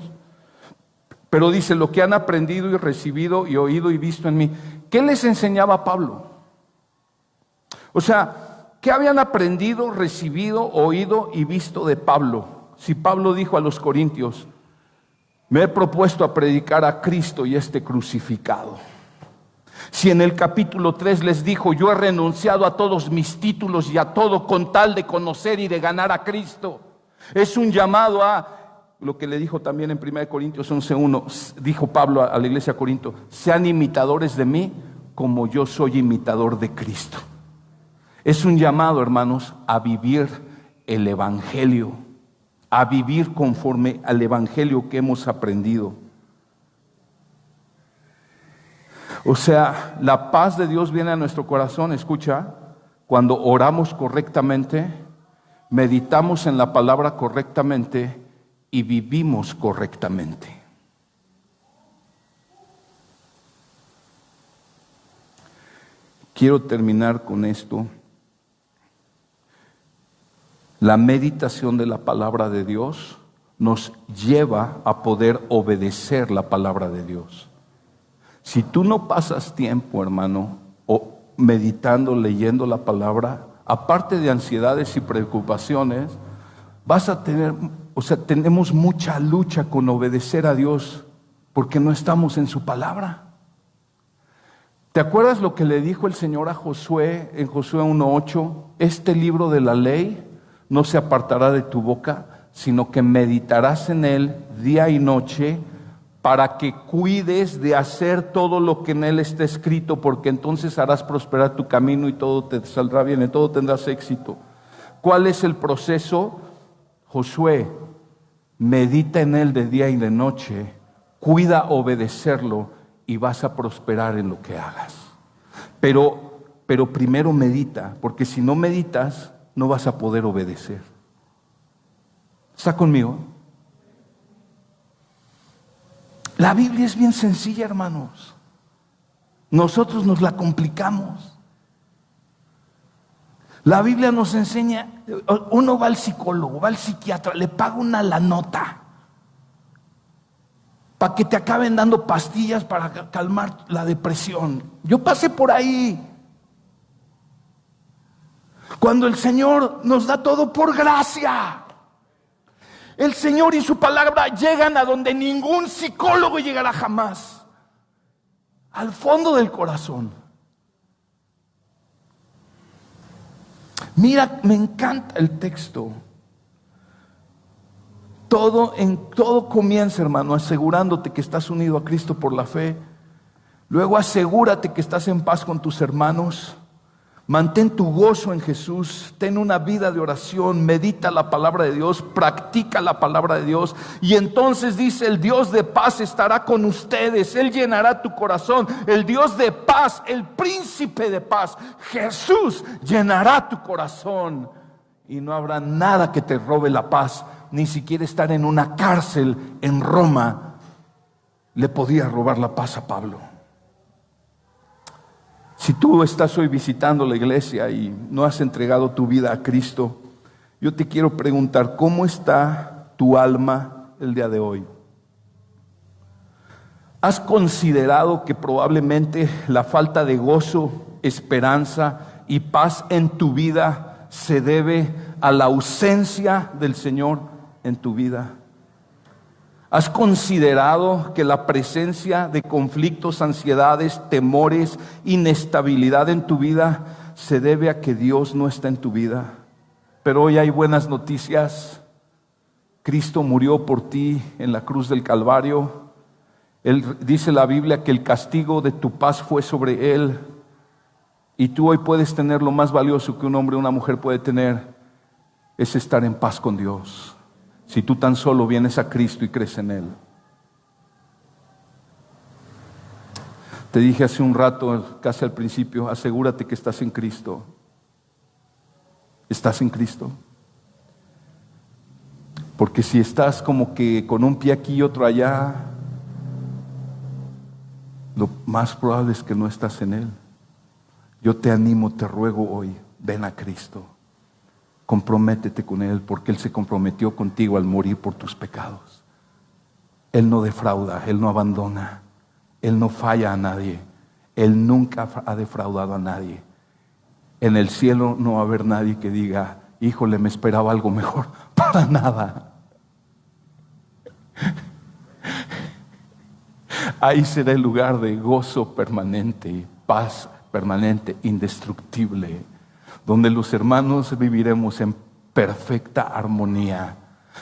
Pero dice, lo que han aprendido y recibido y oído y visto en mí. ¿Qué les enseñaba Pablo? O sea, ¿qué habían aprendido, recibido, oído y visto de Pablo? Si Pablo dijo a los corintios, me he propuesto a predicar a Cristo y este crucificado. Si en el capítulo 3 les dijo, yo he renunciado a todos mis títulos y a todo con tal de conocer y de ganar a Cristo. Es un llamado a lo que le dijo también en 1 Corintios 11:1, dijo Pablo a la iglesia de Corinto, sean imitadores de mí como yo soy imitador de Cristo. Es un llamado, hermanos, a vivir el Evangelio, a vivir conforme al Evangelio que hemos aprendido. O sea, la paz de Dios viene a nuestro corazón, escucha, cuando oramos correctamente, meditamos en la palabra correctamente y vivimos correctamente. Quiero terminar con esto. La meditación de la palabra de Dios nos lleva a poder obedecer la palabra de Dios. Si tú no pasas tiempo, hermano, o meditando, leyendo la palabra, aparte de ansiedades y preocupaciones, vas a tener, tenemos mucha lucha con obedecer a Dios porque no estamos en su palabra. ¿Te acuerdas lo que le dijo el Señor a Josué en Josué 1:8? Este libro de la ley no se apartará de tu boca, sino que meditarás en él día y noche para que cuides de hacer todo lo que en él está escrito, porque entonces harás prosperar tu camino y todo te saldrá bien, en todo tendrás éxito. ¿Cuál es el proceso? Josué, medita en él de día y de noche, cuida obedecerlo y vas a prosperar en lo que hagas. Pero primero medita, porque si no meditas, no vas a poder obedecer. ¿Está conmigo? La Biblia es bien sencilla, hermanos. Nosotros nos la complicamos. La Biblia nos enseña, uno va al psicólogo, va al psiquiatra, le paga una lanota para que te acaben dando pastillas para calmar la depresión. Yo pasé por ahí. Cuando el Señor nos da todo por gracia. El Señor y su palabra llegan a donde ningún psicólogo llegará jamás. Al fondo del corazón. Mira, me encanta el texto. Todo comienza, hermano, asegurándote que estás unido a Cristo por la fe. Luego asegúrate que estás en paz con tus hermanos. Mantén tu gozo en Jesús, ten una vida de oración, medita la palabra de Dios, practica la palabra de Dios, y entonces dice: el Dios de paz estará con ustedes, Él llenará tu corazón. El Dios de paz, el príncipe de paz, Jesús, llenará tu corazón, y no habrá nada que te robe la paz. Ni siquiera estar en una cárcel en Roma le podía robar la paz a Pablo. Si tú estás hoy visitando la iglesia y no has entregado tu vida a Cristo, yo te quiero preguntar: ¿cómo está tu alma el día de hoy? ¿Has considerado que probablemente la falta de gozo, esperanza y paz en tu vida se debe a la ausencia del Señor en tu vida? ¿Has considerado que la presencia de conflictos, ansiedades, temores, inestabilidad en tu vida se debe a que Dios no está en tu vida? Pero hoy hay buenas noticias. Cristo murió por ti en la cruz del Calvario. Dice la Biblia que el castigo de tu paz fue sobre Él. Y tú hoy puedes tener lo más valioso que un hombre o una mujer puede tener: es estar en paz con Dios. Si tú tan solo vienes a Cristo y crees en Él. Te dije hace un rato, casi al principio, asegúrate que estás en Cristo. ¿Estás en Cristo? Porque si estás como que con un pie aquí y otro allá, lo más probable es que no estás en Él. Yo te animo, te ruego hoy: ven a Cristo. Comprométete con Él, porque Él se comprometió contigo al morir por tus pecados. Él no defrauda, Él no abandona, Él no falla a nadie. Él nunca ha defraudado a nadie. En el cielo no va a haber nadie que diga: híjole, me esperaba algo mejor. Para nada. Ahí será el lugar de gozo permanente, paz permanente, indestructible, donde los hermanos viviremos en perfecta armonía,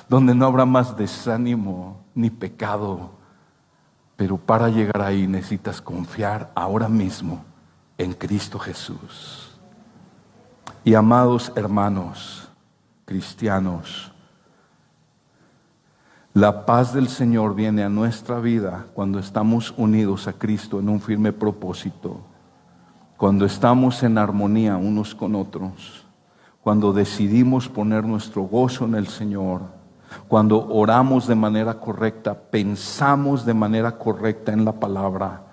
donde no habrá más desánimo ni pecado. Pero para llegar ahí necesitas confiar ahora mismo en Cristo Jesús. Y amados hermanos cristianos, la paz del Señor viene a nuestra vida cuando estamos unidos a Cristo en un firme propósito, cuando estamos en armonía unos con otros, cuando decidimos poner nuestro gozo en el Señor, cuando oramos de manera correcta, pensamos de manera correcta en la palabra,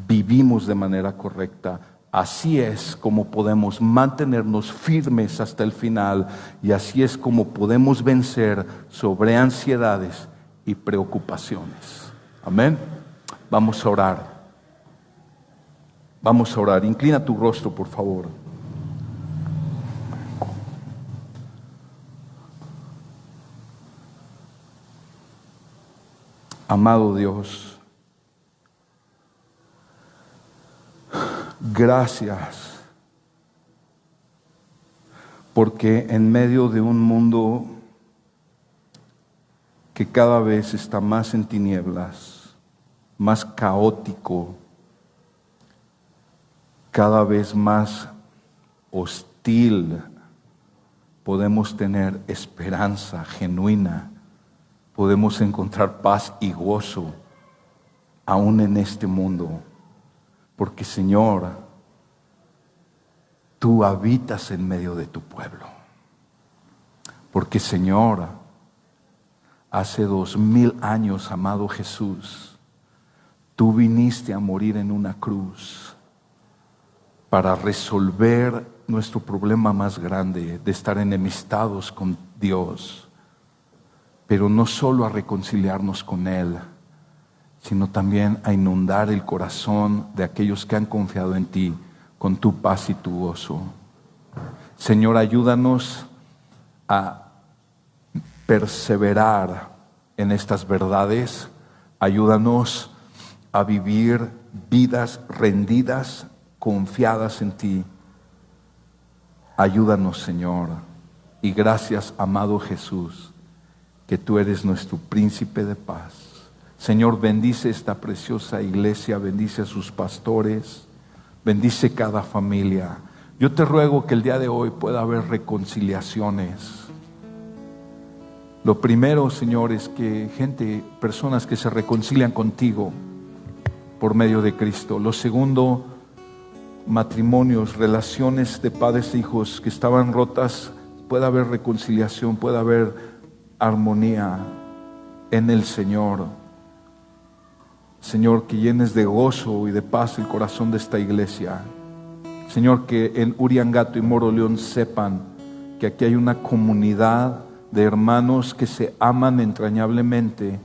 vivimos de manera correcta. Así es como podemos mantenernos firmes hasta el final, y así es como podemos vencer sobre ansiedades y preocupaciones. Amén. Vamos a orar. Vamos a orar. Inclina tu rostro, por favor. Amado Dios, gracias, porque en medio de un mundo que cada vez está más en tinieblas, más caótico, cada vez más hostil, podemos tener esperanza genuina, podemos encontrar paz y gozo aún en este mundo. Porque, Señor, tú habitas en medio de tu pueblo. Porque, Señor, hace 2000 años, amado Jesús, tú viniste a morir en una cruz para resolver nuestro problema más grande de estar enemistados con Dios, pero no solo a reconciliarnos con Él, sino también a inundar el corazón de aquellos que han confiado en ti con tu paz y tu gozo. Señor, ayúdanos a perseverar en estas verdades. Ayúdanos a vivir vidas rendidas, confiadas en ti. Ayúdanos, Señor. Y gracias, amado Jesús, que tú eres nuestro príncipe de paz. Señor, bendice esta preciosa iglesia, bendice a sus pastores, bendice cada familia. Yo te ruego que el día de hoy pueda haber reconciliaciones. Lo primero, Señor, es que personas que se reconcilian contigo por medio de Cristo. Lo segundo, matrimonios, relaciones de padres e hijos que estaban rotas, pueda haber reconciliación, pueda haber armonía en el Señor. Señor, que llenes de gozo y de paz el corazón de esta iglesia. Señor, que en Uriangato y Moroleón sepan que aquí hay una comunidad de hermanos que se aman entrañablemente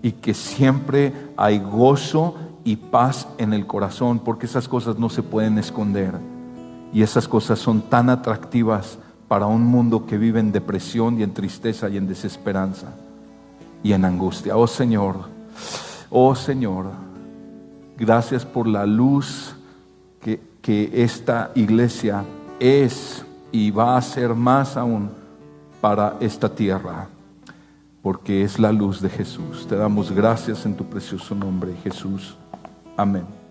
y que siempre hay gozo y paz en el corazón, porque esas cosas no se pueden esconder y esas cosas son tan atractivas para un mundo que vive en depresión y en tristeza y en desesperanza y en angustia. Oh Señor, gracias por la luz que esta iglesia es y va a ser más aún para esta tierra, porque es la luz de Jesús. Te damos gracias en tu precioso nombre, Jesús. Amén.